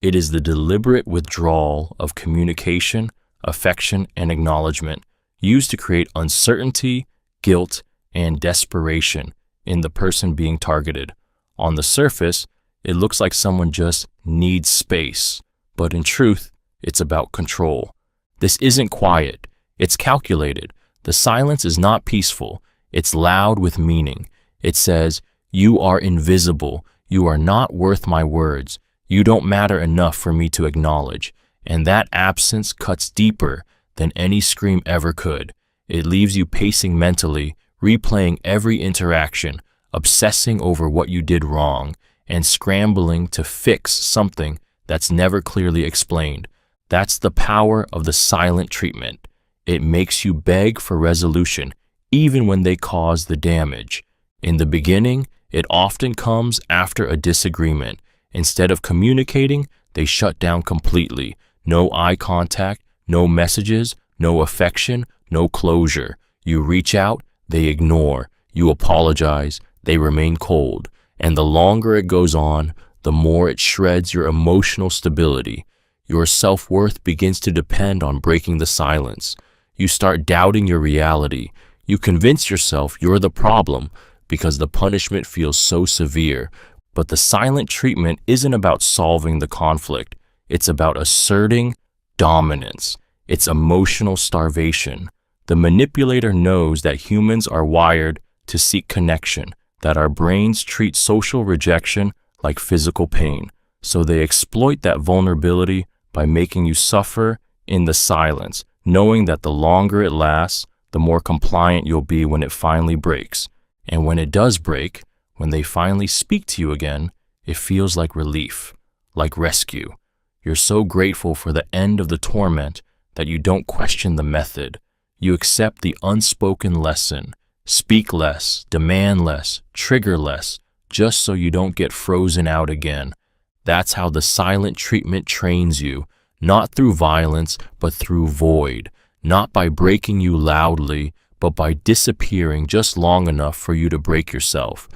It is the deliberate withdrawal of communication, affection, and acknowledgement used to create uncertainty, guilt, and desperation in the person being targeted. On the surface, it looks like someone just needs space, but in truth, it's about control. This isn't quiet, it's calculated. The silence is not peaceful, it's loud with meaning. It says, "You are invisible, you are not worth my words, you don't matter enough for me to acknowledge." And that absence cuts deeper than any scream ever could. It leaves you pacing mentally, replaying every interaction, obsessing over what you did wrong, and scrambling to fix something that's never clearly explained. That's the power of the silent treatment. It makes you beg for resolution, even when they cause the damage. In the beginning, it often comes after a disagreement. Instead of communicating, they shut down completely. No eye contact, no messages, no affection, no closure. You reach out, they ignore. You apologize, they remain cold. And the longer it goes on, the more it shreds your emotional stability. Your self-worth begins to depend on breaking the silence. You start doubting your reality. You convince yourself you're the problem because the punishment feels so severe. But the silent treatment isn't about solving the conflict. It's about asserting dominance. It's emotional starvation. The manipulator knows that humans are wired to seek connection, that our brains treat social rejection like physical pain. So they exploit that vulnerability by making you suffer in the silence, knowing that the longer it lasts, the more compliant you'll be when it finally breaks. And when it does break, when they finally speak to you again, it feels like relief, like rescue. You're so grateful for the end of the torment that you don't question the method. You accept the unspoken lesson. Speak less, demand less, trigger less, just so you don't get frozen out again. That's how the silent treatment trains you, not through violence, but through void, not by breaking you loudly, but by disappearing just long enough for you to break yourself.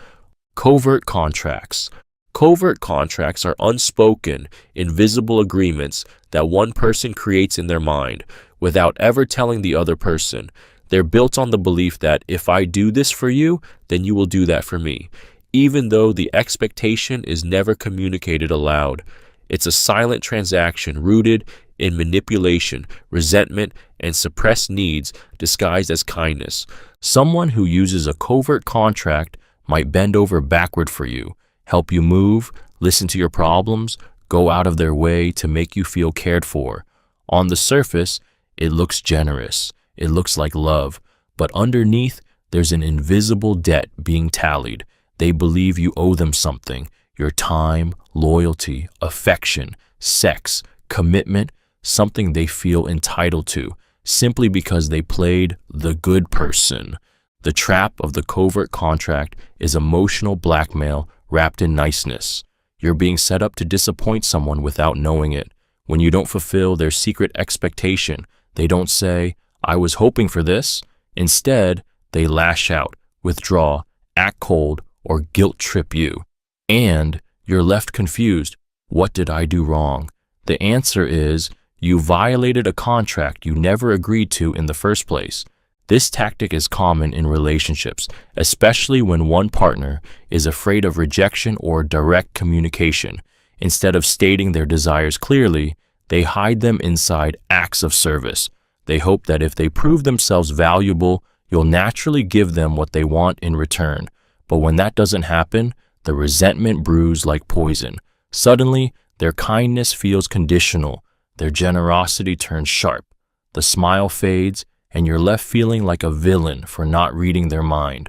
Covert contracts. Covert contracts are unspoken, invisible agreements that one person creates in their mind without ever telling the other person. They're built on the belief that if I do this for you, then you will do that for me, even though the expectation is never communicated aloud. It's a silent transaction rooted in manipulation, resentment, and suppressed needs disguised as kindness. Someone who uses a covert contract might bend over backward for you, help you move, listen to your problems, go out of their way to make you feel cared for. On the surface, it looks generous. It looks like love, but underneath, there's an invisible debt being tallied. They believe you owe them something, your time, loyalty, affection, sex, commitment, something they feel entitled to, simply because they played the good person. The trap of the covert contract is emotional blackmail wrapped in niceness. You're being set up to disappoint someone without knowing it. When you don't fulfill their secret expectation, they don't say, I was hoping for this. Instead, they lash out, withdraw, act cold, or guilt trip you. And you're left confused. What did I do wrong? The answer is you violated a contract you never agreed to in the first place. This tactic is common in relationships, especially when one partner is afraid of rejection or direct communication. Instead of stating their desires clearly, they hide them inside acts of service. They hope that if they prove themselves valuable, you'll naturally give them what they want in return. But when that doesn't happen, the resentment brews like poison. Suddenly, their kindness feels conditional. Their generosity turns sharp. The smile fades, and you're left feeling like a villain for not reading their mind.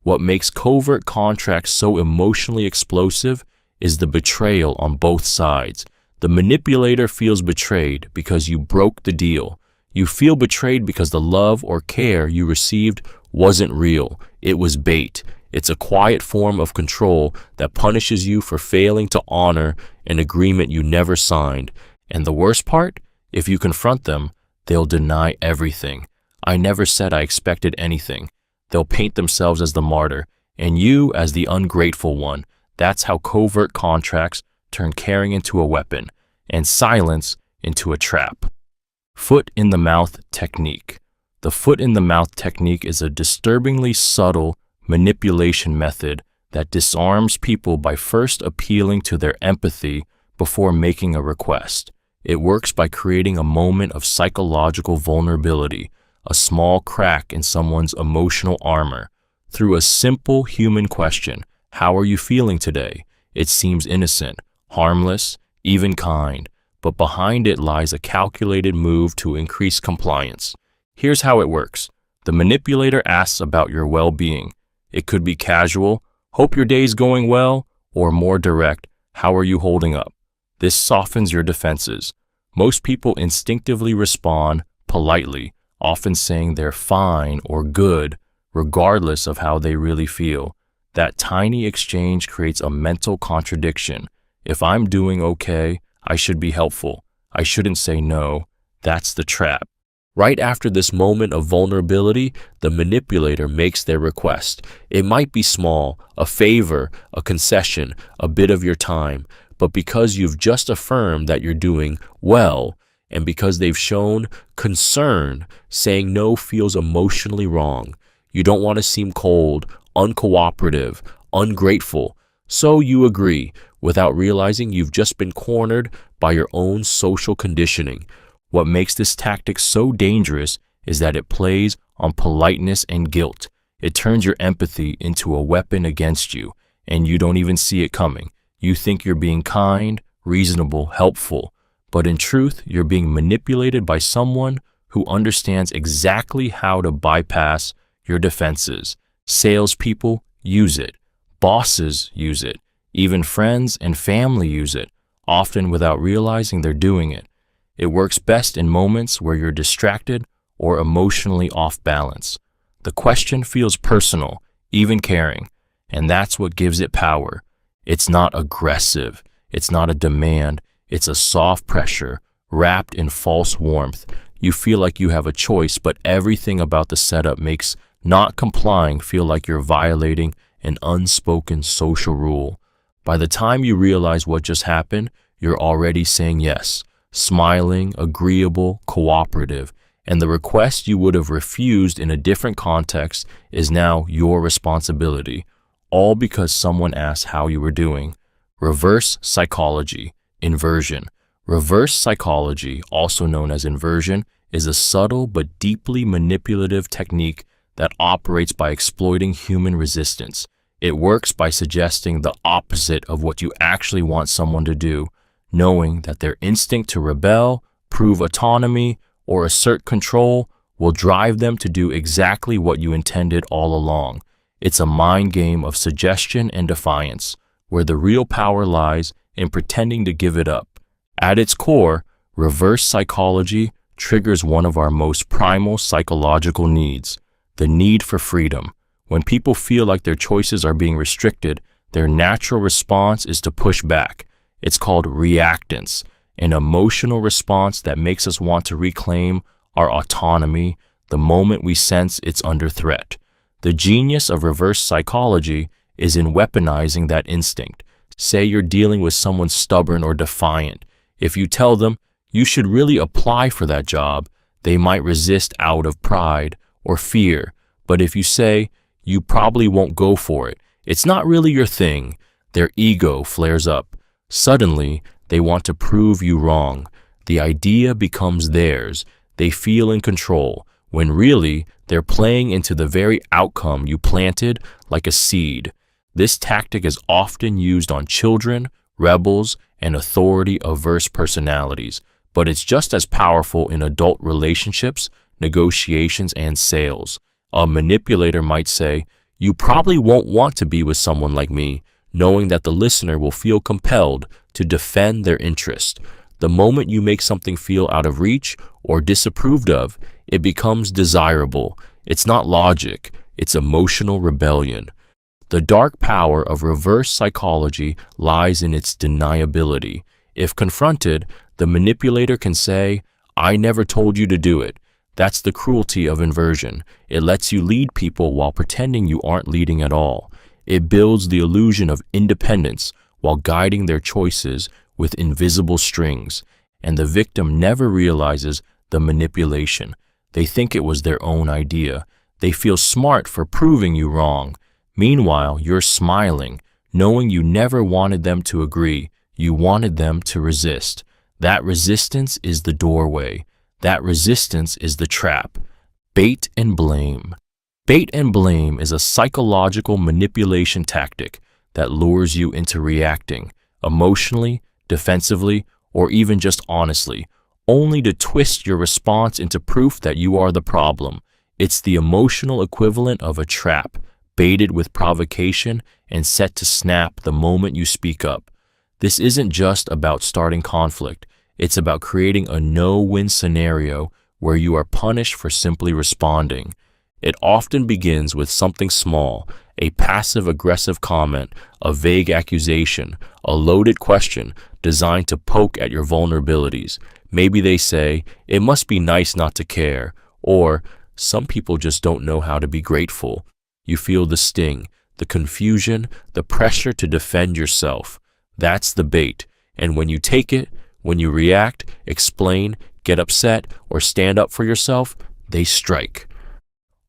What makes covert contracts so emotionally explosive is the betrayal on both sides. The manipulator feels betrayed because you broke the deal. You feel betrayed because the love or care you received wasn't real. It was bait. It's a quiet form of control that punishes you for failing to honor an agreement you never signed. And the worst part? If you confront them, they'll deny everything. I never said I expected anything. They'll paint themselves as the martyr, and you as the ungrateful one. That's how covert contracts turn caring into a weapon, and silence into a trap. Foot in the mouth technique. The foot in the mouth technique is a disturbingly subtle manipulation method that disarms people by first appealing to their empathy before making a request. It works by creating a moment of psychological vulnerability, a small crack in someone's emotional armor. Through a simple human question, how are you feeling today? It seems innocent, harmless, even kind, but behind it lies a calculated move to increase compliance. Here's how it works. The manipulator asks about your well-being. It could be casual, hope your day's going well, or more direct, how are you holding up? This softens your defenses. Most people instinctively respond politely, often saying they're fine or good, regardless of how they really feel. That tiny exchange creates a mental contradiction. If I'm doing okay, I should be helpful. I shouldn't say no. That's the trap. Right after this moment of vulnerability, the manipulator makes their request. It might be small, a favor, a concession, a bit of your time, but because you've just affirmed that you're doing well, and because they've shown concern, saying no feels emotionally wrong. You don't want to seem cold, uncooperative, ungrateful, so you agree, without realizing you've just been cornered by your own social conditioning. What makes this tactic so dangerous is that it plays on politeness and guilt. It turns your empathy into a weapon against you, and you don't even see it coming. You think you're being kind, reasonable, helpful, but in truth, you're being manipulated by someone who understands exactly how to bypass your defenses. Salespeople use it. Bosses use it. Even friends and family use it, often without realizing they're doing it. It works best in moments where you're distracted or emotionally off balance. The question feels personal, even caring, and that's what gives it power. It's not aggressive, it's not a demand, it's a soft pressure wrapped in false warmth. You feel like you have a choice, but everything about the setup makes not complying feel like you're violating an unspoken social rule. By the time you realize what just happened, you're already saying yes, smiling, agreeable, cooperative, and the request you would have refused in a different context is now your responsibility, all because someone asked how you were doing. Reverse psychology, inversion. Reverse psychology, also known as inversion, is a subtle but deeply manipulative technique that operates by exploiting human resistance. It works by suggesting the opposite of what you actually want someone to do, knowing that their instinct to rebel, prove autonomy, or assert control will drive them to do exactly what you intended all along. It's a mind game of suggestion and defiance, where the real power lies in pretending to give it up. At its core, reverse psychology triggers one of our most primal psychological needs, the need for freedom. When people feel like their choices are being restricted, their natural response is to push back. It's called reactance, an emotional response that makes us want to reclaim our autonomy the moment we sense it's under threat. The genius of reverse psychology is in weaponizing that instinct. Say you're dealing with someone stubborn or defiant. If you tell them you should really apply for that job, they might resist out of pride or fear. But if you say you probably won't go for it, it's not really your thing, their ego flares up. Suddenly, they want to prove you wrong. The idea becomes theirs. They feel in control, when really they're playing into the very outcome you planted like a seed. This tactic is often used on children, rebels, and authority-averse personalities, but it's just as powerful in adult relationships, negotiations, and sales. A manipulator might say, "You probably won't want to be with someone like me," knowing that the listener will feel compelled to defend their interest. The moment you make something feel out of reach or disapproved of, it becomes desirable. It's not logic, it's emotional rebellion. The dark power of reverse psychology lies in its deniability. If confronted, the manipulator can say, "I never told you to do it." That's the cruelty of inversion. It lets you lead people while pretending you aren't leading at all. It builds the illusion of independence while guiding their choices with invisible strings, and the victim never realizes the manipulation. They think it was their own idea. They feel smart for proving you wrong. Meanwhile, you're smiling, knowing you never wanted them to agree. You wanted them to resist. That resistance is the doorway. That resistance is the trap. Bait and blame. Bait and blame is a psychological manipulation tactic that lures you into reacting, emotionally, defensively, or even just honestly, only to twist your response into proof that you are the problem. It's the emotional equivalent of a trap, baited with provocation and set to snap the moment you speak up. This isn't just about starting conflict. It's about creating a no-win scenario where you are punished for simply responding. It often begins with something small, a passive-aggressive comment, a vague accusation, a loaded question designed to poke at your vulnerabilities. Maybe they say, "It must be nice not to care," or "Some people just don't know how to be grateful." You feel the sting, the confusion, the pressure to defend yourself. That's the bait, and when you take it, when you react, explain, get upset, or stand up for yourself, they strike.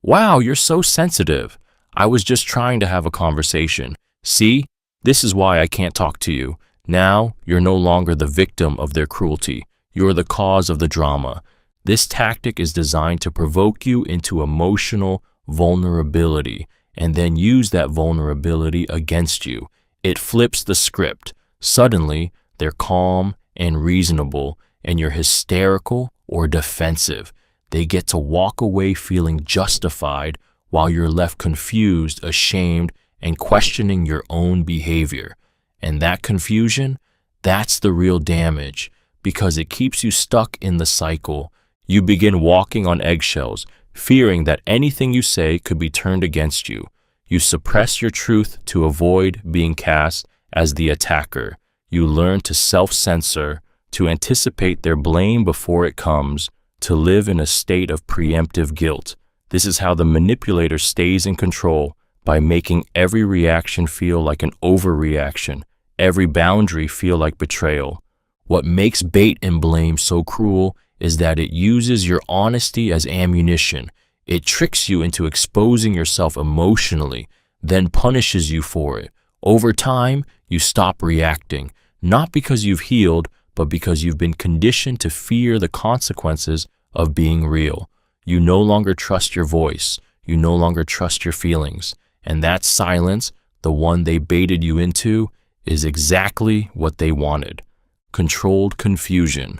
"Wow, you're so sensitive. I was just trying to have a conversation. See, this is why I can't talk to you." Now, you're no longer the victim of their cruelty. You're the cause of the drama. This tactic is designed to provoke you into emotional vulnerability and then use that vulnerability against you. It flips the script. Suddenly, they're calm and reasonable, and you're hysterical or defensive. They get to walk away feeling justified while you're left confused, ashamed, and questioning your own behavior. And that confusion, that's the real damage, because it keeps you stuck in the cycle. You begin walking on eggshells, fearing that anything you say could be turned against you. You suppress your truth to avoid being cast as the attacker. You learn to self-censor, to anticipate their blame before it comes, to live in a state of preemptive guilt. This is how the manipulator stays in control, by making every reaction feel like an overreaction, every boundary feel like betrayal. What makes bait and blame so cruel is that it uses your honesty as ammunition. It tricks you into exposing yourself emotionally, then punishes you for it. Over time, you stop reacting, not because you've healed, but because you've been conditioned to fear the consequences of being real. You no longer trust your voice. You no longer trust your feelings. And that silence, the one they baited you into, is exactly what they wanted. Controlled confusion.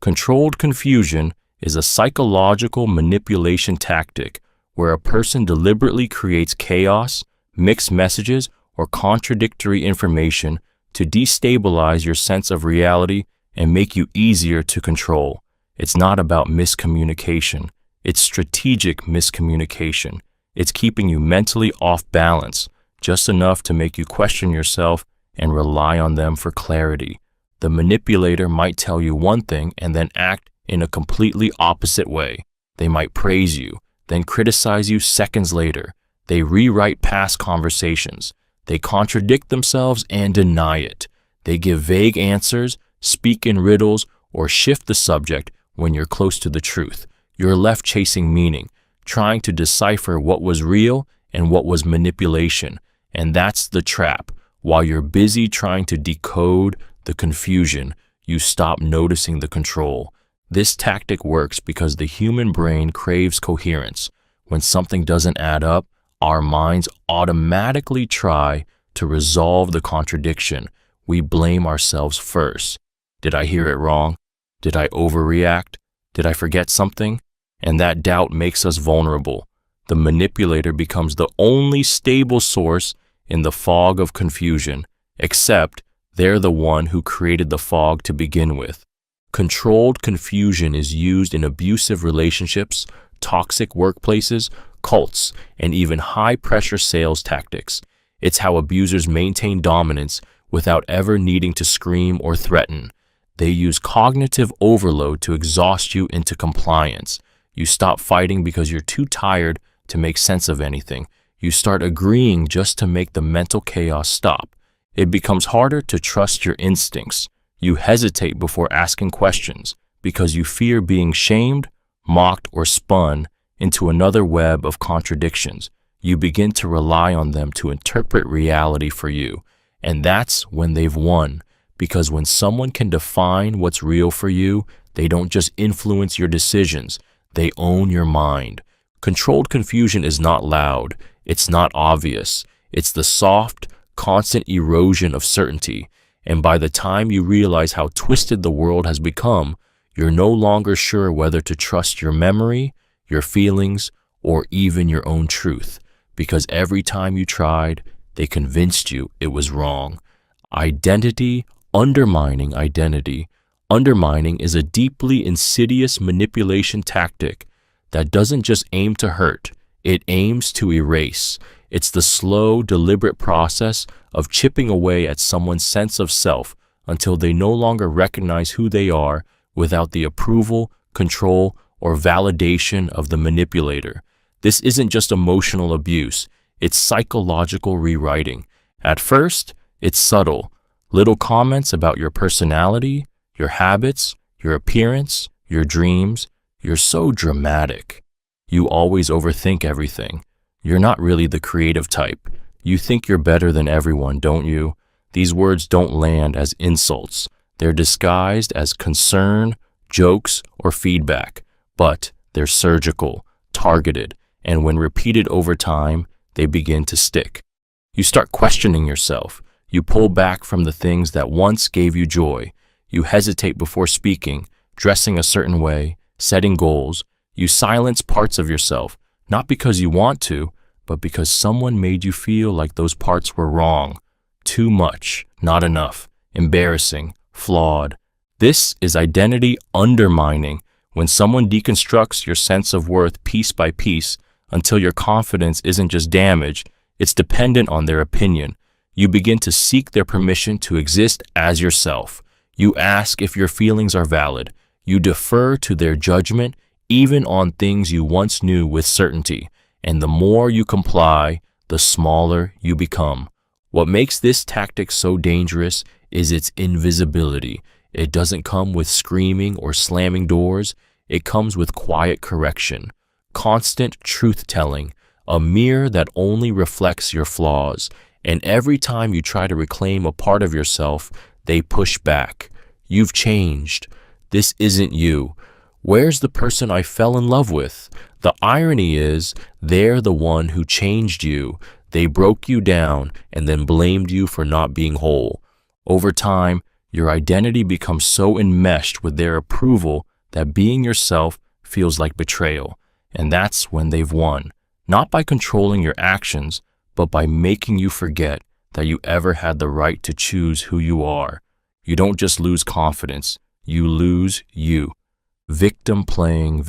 Controlled confusion is a psychological manipulation tactic where a person deliberately creates chaos, mixed messages, or contradictory information to destabilize your sense of reality and make you easier to control. It's not about miscommunication. It's strategic miscommunication. It's keeping you mentally off balance, just enough to make you question yourself and rely on them for clarity. The manipulator might tell you one thing and then act in a completely opposite way. They might praise you, then criticize you seconds later. They rewrite past conversations. They contradict themselves and deny it. They give vague answers, speak in riddles, or shift the subject when you're close to the truth. You're left chasing meaning, trying to decipher what was real and what was manipulation. And that's the trap. While you're busy trying to decode the confusion, you stop noticing the control. This tactic works because the human brain craves coherence. When something doesn't add up, our minds automatically try to resolve the contradiction. We blame ourselves first. Did I hear it wrong? Did I overreact? Did I forget something? And that doubt makes us vulnerable. The manipulator becomes the only stable source in the fog of confusion, except they're the one who created the fog to begin with. Controlled confusion is used in abusive relationships, toxic workplaces, cults, and even high-pressure sales tactics. It's how abusers maintain dominance without ever needing to scream or threaten. They use cognitive overload to exhaust you into compliance. You stop fighting because you're too tired to make sense of anything. You start agreeing just to make the mental chaos stop. It becomes harder to trust your instincts. You hesitate before asking questions because you fear being shamed, mocked, or spun into another web of contradictions. You begin to rely on them to interpret reality for you. And that's when they've won. Because when someone can define what's real for you, they don't just influence your decisions. They own your mind. Controlled confusion is not loud. It's not obvious. It's the soft, constant erosion of certainty. And by the time you realize how twisted the world has become, you're no longer sure whether to trust your memory, your feelings, or even your own truth. Because every time you tried, they convinced you it was wrong. Identity undermining identity. Undermining is a deeply insidious manipulation tactic that doesn't just aim to hurt, it aims to erase. It's the slow, deliberate process of chipping away at someone's sense of self until they no longer recognize who they are without the approval, control, or validation of the manipulator. This isn't just emotional abuse, it's psychological rewriting. At first, it's subtle. Little comments about your personality, your habits, your appearance, your dreams. You're so dramatic. You always overthink everything. You're not really the creative type. You think you're better than everyone, don't you? These words don't land as insults. They're disguised as concern, jokes, or feedback. But they're surgical, targeted, and when repeated over time, they begin to stick. You start questioning yourself. You pull back from the things that once gave you joy. You hesitate before speaking, dressing a certain way, setting goals. You silence parts of yourself, not because you want to, but because someone made you feel like those parts were wrong. Too much, not enough, embarrassing, flawed. This is identity undermining When someone deconstructs your sense of worth piece by piece until your confidence isn't just damaged, it's dependent on their opinion, you begin to seek their permission to exist as yourself. You ask if your feelings are valid. You defer to their judgment, even on things you once knew with certainty. And the more you comply, the smaller you become. What makes this tactic so dangerous is its invisibility. It doesn't come with screaming or slamming doors. It comes with quiet correction, constant truth-telling, a mirror that only reflects your flaws. And every time you try to reclaim a part of yourself, they push back. You've changed. This isn't you. Where's the person I fell in love with? The irony is, they're the one who changed you. They broke you down and then blamed you for not being whole. Over time, your identity becomes so enmeshed with their approval that being yourself feels like betrayal. And that's when they've won. Not by controlling your actions, but by making you forget that you ever had the right to choose who you are. You don't just lose confidence, you lose you. Victim playing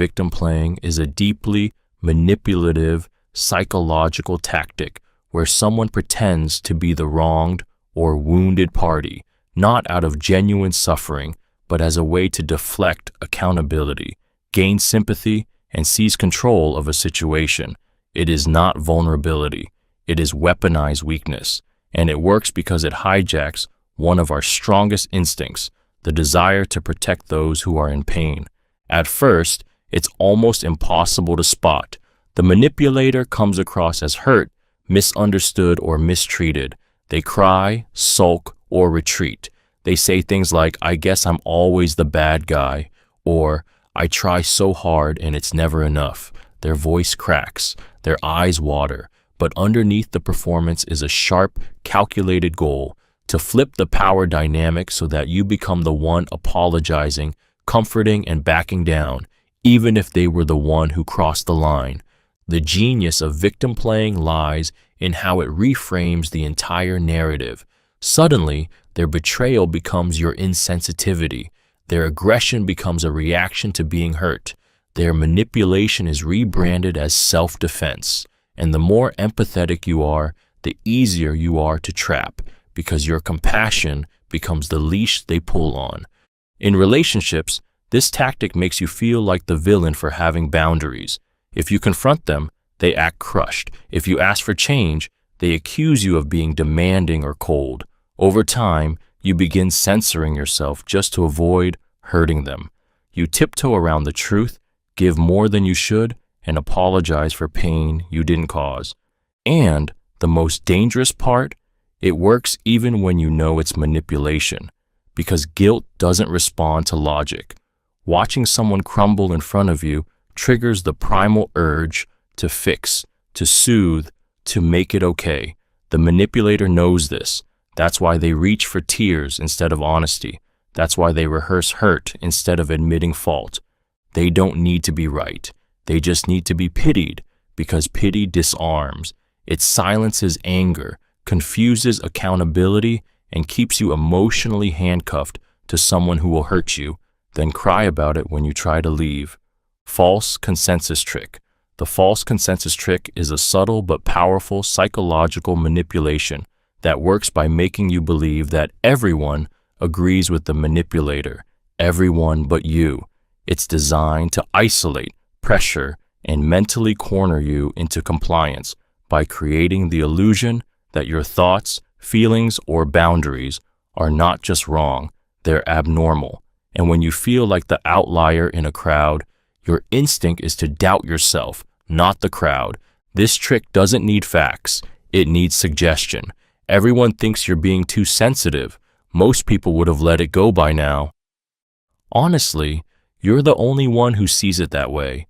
is a deeply manipulative psychological tactic where someone pretends to be the wronged or wounded party, not out of genuine suffering, but as a way to deflect accountability, gain sympathy, and seize control of a situation. It is not vulnerability. It is weaponized weakness, and it works because it hijacks one of our strongest instincts, the desire to protect those who are in pain. At first, it's almost impossible to spot. The manipulator comes across as hurt, misunderstood, or mistreated. They cry, sulk, or retreat. They say things like, "I guess I'm always the bad guy," or "I try so hard and it's never enough." Their voice cracks, their eyes water, but underneath the performance is a sharp, calculated goal to flip the power dynamic so that you become the one apologizing, comforting, and backing down, even if they were the one who crossed the line. The genius of victim playing lies in how it reframes the entire narrative. Suddenly, their betrayal becomes your insensitivity. Their aggression becomes a reaction to being hurt. Their manipulation is rebranded as self-defense. And the more empathetic you are, the easier you are to trap, because your compassion becomes the leash they pull on. In relationships, this tactic makes you feel like the villain for having boundaries. If you confront them, they act crushed. If you ask for change, they accuse you of being demanding or cold. Over time, you begin censoring yourself just to avoid hurting them. You tiptoe around the truth, give more than you should, and apologize for pain you didn't cause. And the most dangerous part, it works even when you know it's manipulation, because guilt doesn't respond to logic. Watching someone crumble in front of you triggers the primal urge to fix, to soothe, to make it okay. The manipulator knows this. That's why they reach for tears instead of honesty. That's why they rehearse hurt instead of admitting fault. They don't need to be right. They just need to be pitied, because pity disarms. It silences anger, confuses accountability, and keeps you emotionally handcuffed to someone who will hurt you, then cry about it when you try to leave. False consensus trick. The false consensus trick is a subtle but powerful psychological manipulation that works by making you believe that everyone agrees with the manipulator, everyone but you. It's designed to isolate, pressure, and mentally corner you into compliance by creating the illusion that your thoughts, feelings, or boundaries are not just wrong, they're abnormal. And when you feel like the outlier in a crowd, your instinct is to doubt yourself, not the crowd. This trick doesn't need facts, it needs suggestion. Everyone thinks you're being too sensitive. Most people would have let it go by now. Honestly, you're the only one who sees it that way.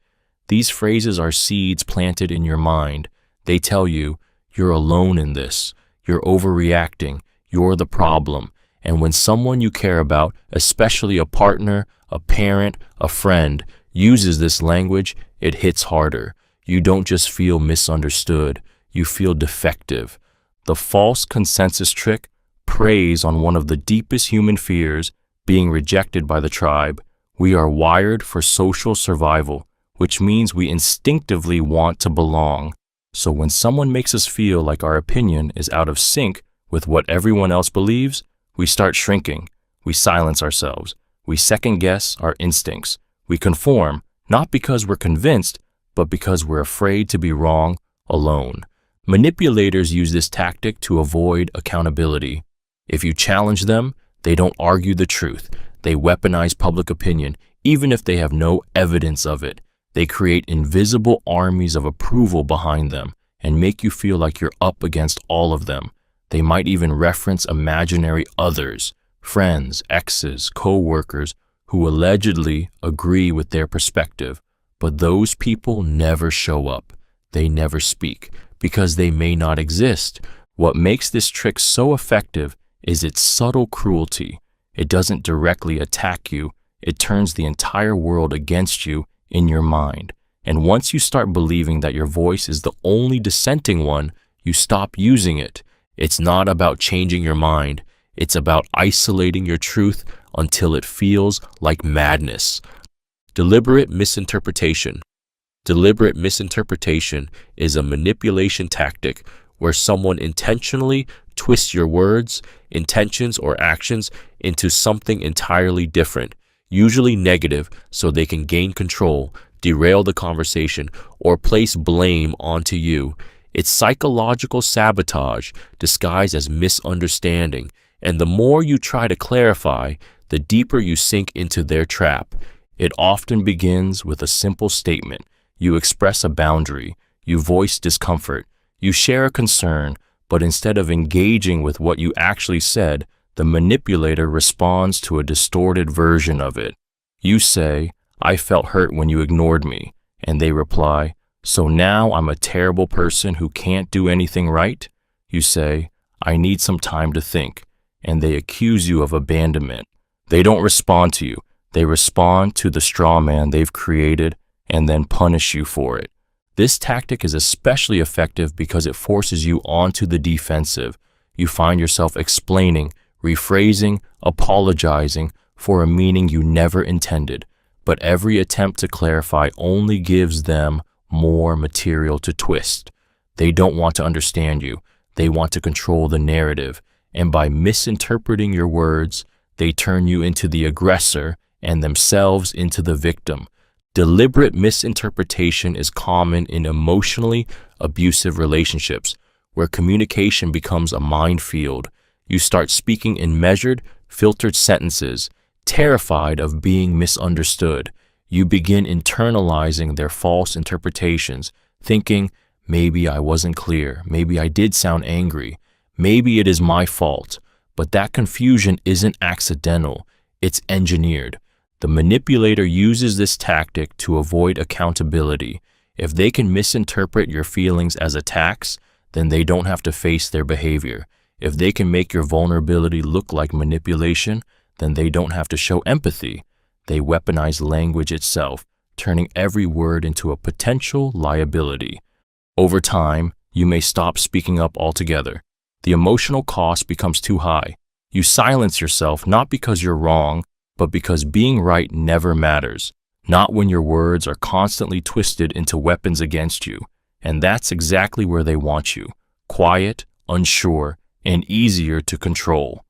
These phrases are seeds planted in your mind. They tell you, you're alone in this, you're overreacting, you're the problem. And when someone you care about, especially a partner, a parent, a friend, uses this language, it hits harder. You don't just feel misunderstood, you feel defective. The false consensus trick preys on one of the deepest human fears, being rejected by the tribe. We are wired for social survival, which means we instinctively want to belong. So when someone makes us feel like our opinion is out of sync with what everyone else believes, we start shrinking. We silence ourselves. We second-guess our instincts. We conform, not because we're convinced, but because we're afraid to be wrong alone. Manipulators use this tactic to avoid accountability. If you challenge them, they don't argue the truth. They weaponize public opinion, even if they have no evidence of it. They create invisible armies of approval behind them and make you feel like you're up against all of them. They might even reference imaginary others, friends, exes, co-workers, who allegedly agree with their perspective. But those people never show up. They never speak because they may not exist. What makes this trick so effective is its subtle cruelty. It doesn't directly attack you. It turns the entire world against you in your mind. And once you start believing that your voice is the only dissenting one, you stop using it. It's not about changing your mind. It's about isolating your truth until it feels like madness. Deliberate misinterpretation. Deliberate misinterpretation is a manipulation tactic where someone intentionally twists your words, intentions, or actions into something entirely different, usually negative, so they can gain control, derail the conversation, or place blame onto you. It's psychological sabotage disguised as misunderstanding, and the more you try to clarify, the deeper you sink into their trap. It often begins with a simple statement. You express a boundary, you voice discomfort, you share a concern, but instead of engaging with what you actually said, the manipulator responds to a distorted version of it. You say, "I felt hurt when you ignored me," and they reply, "So now I'm a terrible person who can't do anything right?" You say, "I need some time to think," and they accuse you of abandonment. They don't respond to you. They respond to the straw man they've created and then punish you for it. This tactic is especially effective because it forces you onto the defensive. You find yourself explaining, rephrasing, apologizing for a meaning you never intended. But every attempt to clarify only gives them more material to twist. They don't want to understand you. They want to control the narrative. And by misinterpreting your words, they turn you into the aggressor and themselves into the victim. Deliberate misinterpretation is common in emotionally abusive relationships, where communication becomes a minefield. You start speaking in measured, filtered sentences, terrified of being misunderstood. You begin internalizing their false interpretations, thinking, maybe I wasn't clear, maybe I did sound angry, maybe it is my fault. But that confusion isn't accidental, it's engineered. The manipulator uses this tactic to avoid accountability. If they can misinterpret your feelings as attacks, then they don't have to face their behavior. If they can make your vulnerability look like manipulation, then they don't have to show empathy. They weaponize language itself, turning every word into a potential liability. Over time, you may stop speaking up altogether. The emotional cost becomes too high. You silence yourself not because you're wrong, but because being right never matters, not when your words are constantly twisted into weapons against you. And that's exactly where they want you, quiet, unsure, and easier to control.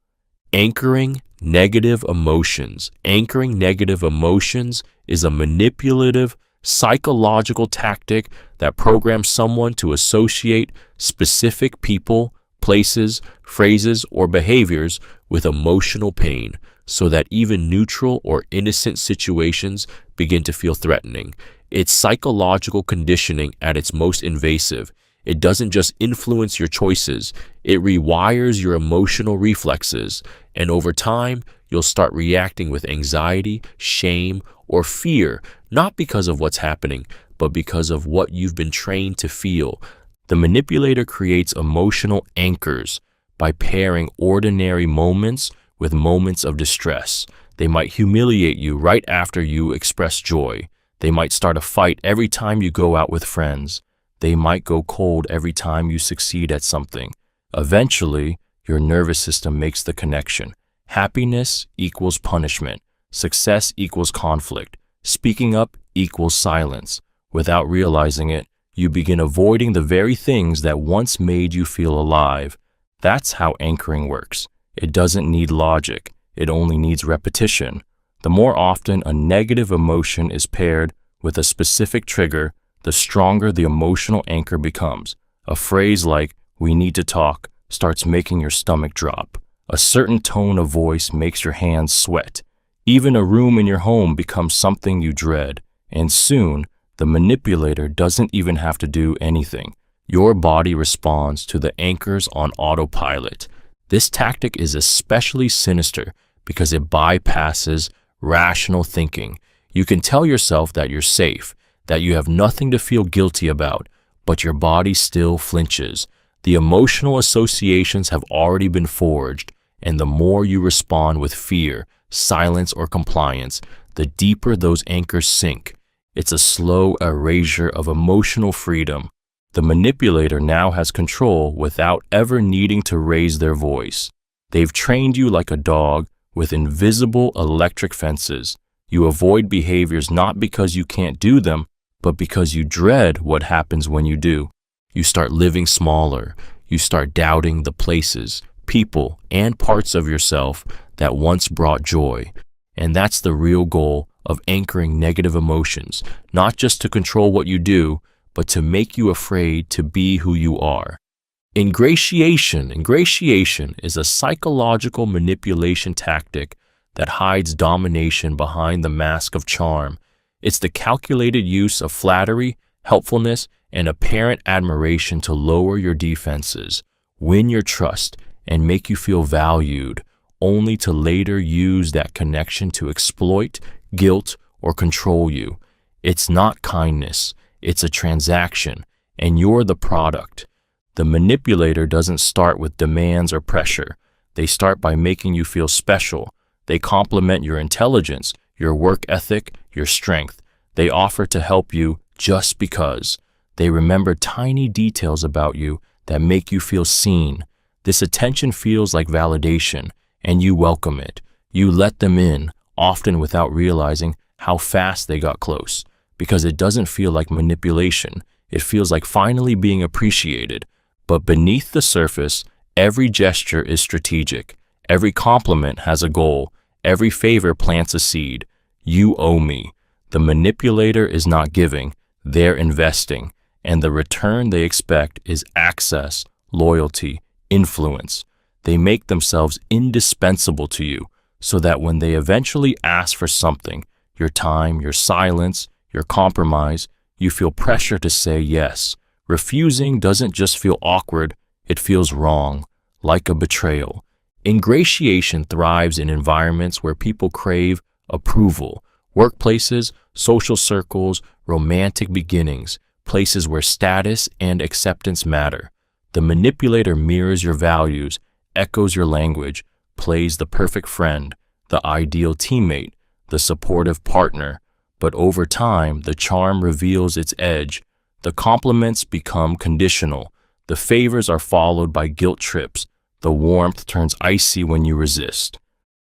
Anchoring negative emotions. Anchoring negative emotions is a manipulative, psychological tactic that programs someone to associate specific people, places, phrases, or behaviors with emotional pain, so that even neutral or innocent situations begin to feel threatening. It's psychological conditioning at its most invasive. It doesn't just influence your choices, it rewires your emotional reflexes, and over time, you'll start reacting with anxiety, shame, or fear, not because of what's happening, but because of what you've been trained to feel. The manipulator creates emotional anchors by pairing ordinary moments with moments of distress. They might humiliate you right after you express joy. They might start a fight every time you go out with friends. They might go cold every time you succeed at something. Eventually, your nervous system makes the connection. Happiness equals punishment. Success equals conflict. Speaking up equals silence. Without realizing it, you begin avoiding the very things that once made you feel alive. That's how anchoring works. It doesn't need logic. It only needs repetition. The more often a negative emotion is paired with a specific trigger, the stronger the emotional anchor becomes. A phrase like, "we need to talk," starts making your stomach drop. A certain tone of voice makes your hands sweat. Even a room in your home becomes something you dread. And soon, the manipulator doesn't even have to do anything. Your body responds to the anchors on autopilot. This tactic is especially sinister because it bypasses rational thinking. You can tell yourself that you're safe, that you have nothing to feel guilty about, but your body still flinches. The emotional associations have already been forged, and the more you respond with fear, silence, or compliance, the deeper those anchors sink. It's a slow erasure of emotional freedom. The manipulator now has control without ever needing to raise their voice. They've trained you like a dog with invisible electric fences. You avoid behaviors not because you can't do them, but because you dread what happens when you do. You start living smaller. You start doubting the places, people, and parts of yourself that once brought joy. And that's the real goal of anchoring negative emotions, not just to control what you do, but to make you afraid to be who you are. Ingratiation is a psychological manipulation tactic that hides domination behind the mask of charm. It's the calculated use of flattery, helpfulness, and apparent admiration to lower your defenses, win your trust, and make you feel valued, only to later use that connection to exploit, guilt, or control you. It's not kindness, it's a transaction, and you're the product. The manipulator doesn't start with demands or pressure. They start by making you feel special. They compliment your intelligence, your work ethic, your strength. They offer to help you just because. They remember tiny details about you that make you feel seen. This attention feels like validation, and you welcome it. You let them in, often without realizing how fast they got close, because it doesn't feel like manipulation. It feels like finally being appreciated. But beneath the surface, every gesture is strategic. Every compliment has a goal. Every favor plants a seed. You owe me. The manipulator is not giving, they're investing. And the return they expect is access, loyalty, influence. They make themselves indispensable to you so that when they eventually ask for something, your time, your silence, your compromise, you feel pressure to say yes. Refusing doesn't just feel awkward, it feels wrong, like a betrayal. Ingratiation thrives in environments where people crave approval, workplaces, social circles, romantic beginnings, places where status and acceptance matter. The manipulator mirrors your values, echoes your language, plays the perfect friend, the ideal teammate, the supportive partner. But over time, the charm reveals its edge. The compliments become conditional. The favors are followed by guilt trips. The warmth turns icy when you resist.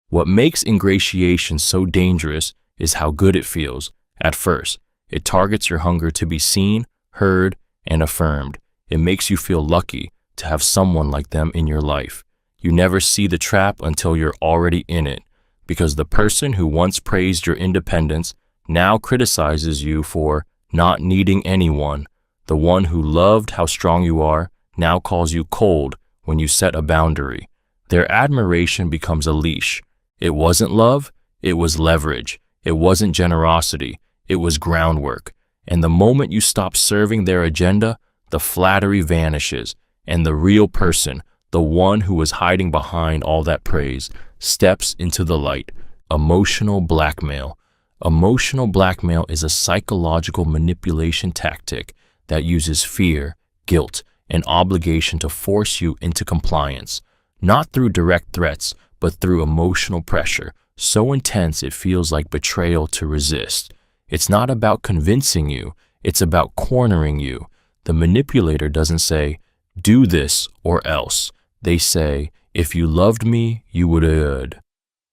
What makes ingratiation so dangerous is how good it feels. At first, it targets your hunger to be seen, heard, and affirmed. It makes you feel lucky to have someone like them in your life. You never see the trap until you're already in it, because the person who once praised your independence now criticizes you for not needing anyone. The one who loved how strong you are now calls you cold when you set a boundary. Their admiration becomes a leash. It wasn't love, it was leverage. It wasn't generosity, it was groundwork. And the moment you stop serving their agenda, the flattery vanishes, and the real person, the one who was hiding behind all that praise, steps into the light. Emotional blackmail. Emotional blackmail is a psychological manipulation tactic that uses fear, guilt, and obligation to force you into compliance, not through direct threats, but through emotional pressure, so intense it feels like betrayal to resist. It's not about convincing you, it's about cornering you. The manipulator doesn't say, "Do this or else." They say, "If you loved me, you would,"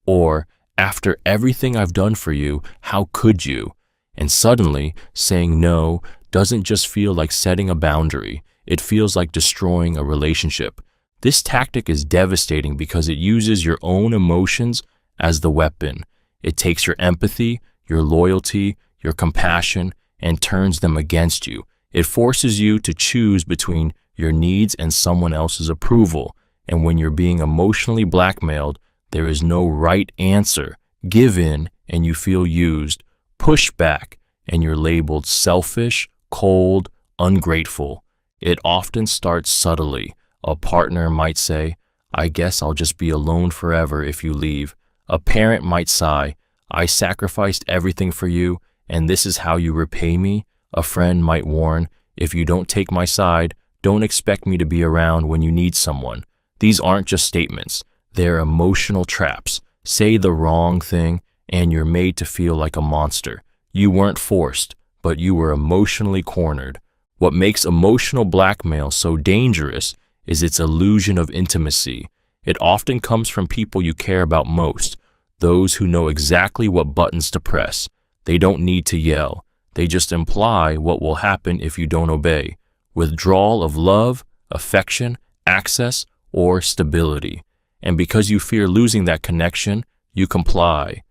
or After everything I've done for you, how could you? And suddenly, saying no doesn't just feel like setting a boundary, it feels like destroying a relationship. This tactic is devastating because it uses your own emotions as the weapon. It takes your empathy, your loyalty, your compassion, and turns them against you. It forces you to choose between your needs and someone else's approval. And when you're being emotionally blackmailed, there is no right answer. Give in and you feel used. Push back and you're labeled selfish, cold, ungrateful. It often starts subtly. A partner might say, "I guess I'll just be alone forever if you leave." A parent might sigh, "I sacrificed everything for you, and this is how you repay me." A friend might warn, "If you don't take my side, don't expect me to be around when you need someone." These aren't just statements, they're emotional traps. Say the wrong thing, and you're made to feel like a monster. You weren't forced, but you were emotionally cornered. What makes emotional blackmail so dangerous is its illusion of intimacy. It often comes from people you care about most, those who know exactly what buttons to press. They don't need to yell. They just imply what will happen if you don't obey. Withdrawal of love, affection, access, or stability. And because you fear losing that connection, you comply.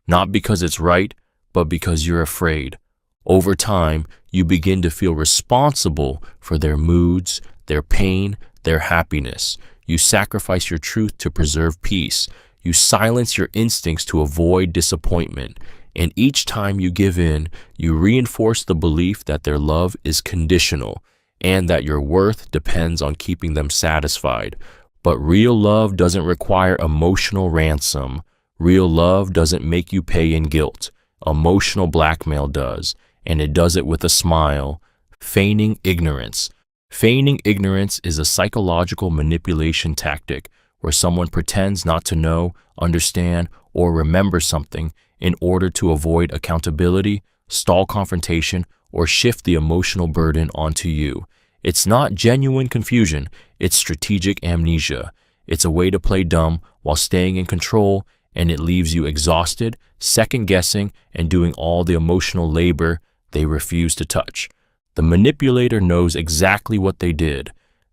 Not because it's right, but because you're afraid. Over time, you begin to feel responsible for their moods, their pain, their happiness. You sacrifice your truth to preserve peace. You silence your instincts to avoid disappointment. And each time you give in, you reinforce the belief that their love is conditional and that your worth depends on keeping them satisfied. But real love doesn't require emotional ransom. Real love doesn't make you pay in guilt. Emotional blackmail does, and it does it with a smile. Feigning ignorance. Feigning ignorance is a psychological manipulation tactic where someone pretends not to know, understand, or remember something in order to avoid accountability, stall confrontation, or shift the emotional burden onto you. It's not genuine confusion, it's strategic amnesia. It's a way to play dumb while staying in control, and it leaves you exhausted, second-guessing, and doing all the emotional labor they refuse to touch. The manipulator knows exactly what they did.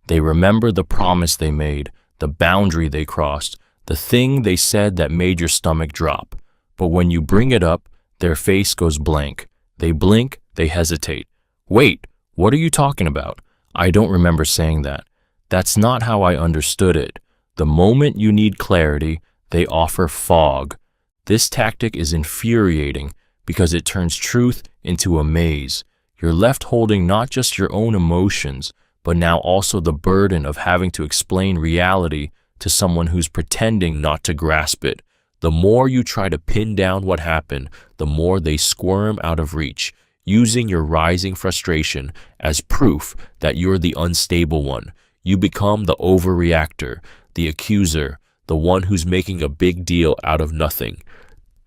They remember the promise they made, the boundary they crossed, the thing they said that made your stomach drop. But when you bring it up, their face goes blank. They blink, they hesitate. "Wait, what are you talking about? I don't remember saying that." That's not how I understood it. The moment you need clarity, they offer fog. This tactic is infuriating because it turns truth into a maze. You're left holding not just your own emotions, but now also the burden of having to explain reality to someone who's pretending not to grasp it. The more you try to pin down what happened, the more they squirm out of reach, using your rising frustration as proof that you're the unstable one. You become the overreactor, the accuser, the one who's making a big deal out of nothing.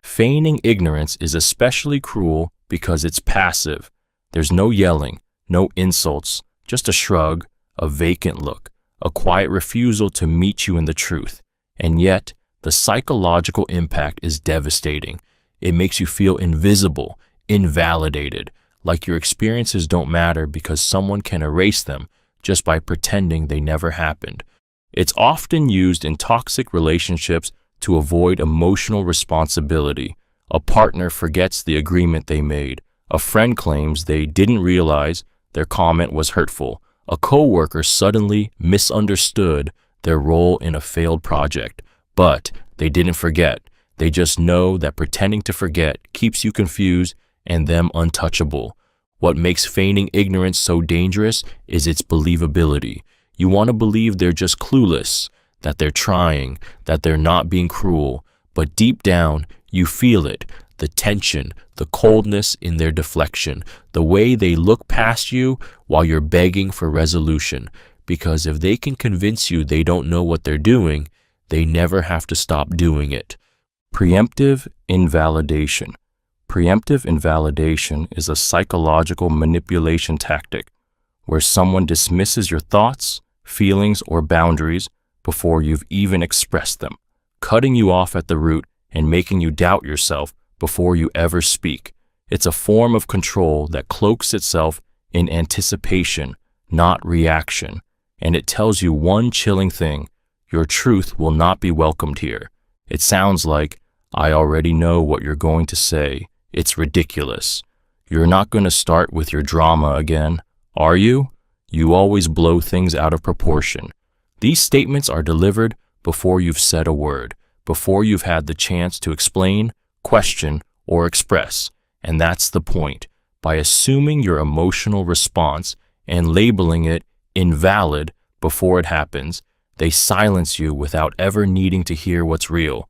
Feigning ignorance is especially cruel because it's passive. There's no yelling, no insults, just a shrug, a vacant look, a quiet refusal to meet you in the truth. And yet, the psychological impact is devastating. It makes you feel invisible, invalidated, like your experiences don't matter because someone can erase them just by pretending they never happened. It's often used in toxic relationships to avoid emotional responsibility. A partner forgets the agreement they made. A friend claims they didn't realize their comment was hurtful. A coworker suddenly misunderstood their role in a failed project. But they didn't forget. They just know that pretending to forget keeps you confused and them untouchable. What makes feigning ignorance so dangerous is its believability. You want to believe they're just clueless, that they're trying, that they're not being cruel. But deep down, you feel it, the tension, the coldness in their deflection, the way they look past you while you're begging for resolution. Because if they can convince you they don't know what they're doing, they never have to stop doing it. Preemptive invalidation. Preemptive invalidation is a psychological manipulation tactic where someone dismisses your thoughts, feelings, or boundaries before you've even expressed them, cutting you off at the root and making you doubt yourself before you ever speak. It's a form of control that cloaks itself in anticipation, not reaction. And it tells you one chilling thing: your truth will not be welcomed here. It sounds like, I already know what you're going to say. It's ridiculous. You're not going to start with your drama again, are you? You always blow things out of proportion. These statements are delivered before you've said a word, before you've had the chance to explain, question, or express. And that's the point. By assuming your emotional response and labeling it invalid before it happens, they silence you without ever needing to hear what's real.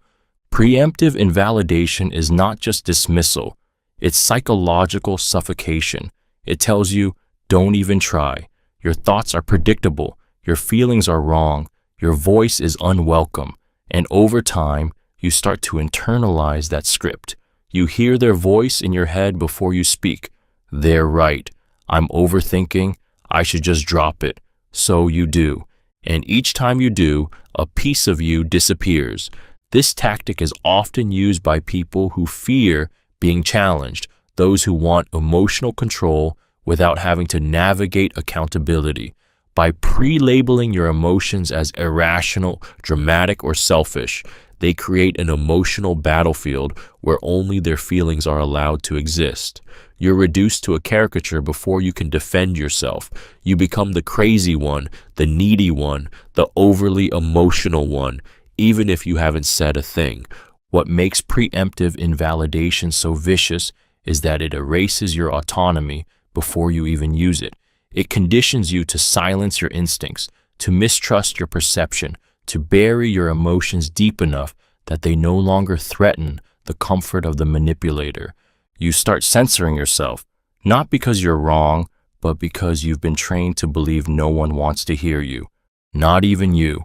Preemptive invalidation is not just dismissal, it's psychological suffocation. It tells you, don't even try. Your thoughts are predictable, your feelings are wrong, your voice is unwelcome, and over time, you start to internalize that script. You hear their voice in your head before you speak. They're right. I'm overthinking. I should just drop it. So you do. And each time you do, a piece of you disappears. This tactic is often used by people who fear being challenged, those who want emotional control without having to navigate accountability. By pre-labeling your emotions as irrational, dramatic, or selfish, they create an emotional battlefield where only their feelings are allowed to exist. You're reduced to a caricature before you can defend yourself. You become the crazy one, the needy one, the overly emotional one, even if you haven't said a thing. What makes preemptive invalidation so vicious is that it erases your autonomy before you even use it. It conditions you to silence your instincts, to mistrust your perception, to bury your emotions deep enough that they no longer threaten the comfort of the manipulator. You start censoring yourself, not because you're wrong, but because you've been trained to believe no one wants to hear you, not even you.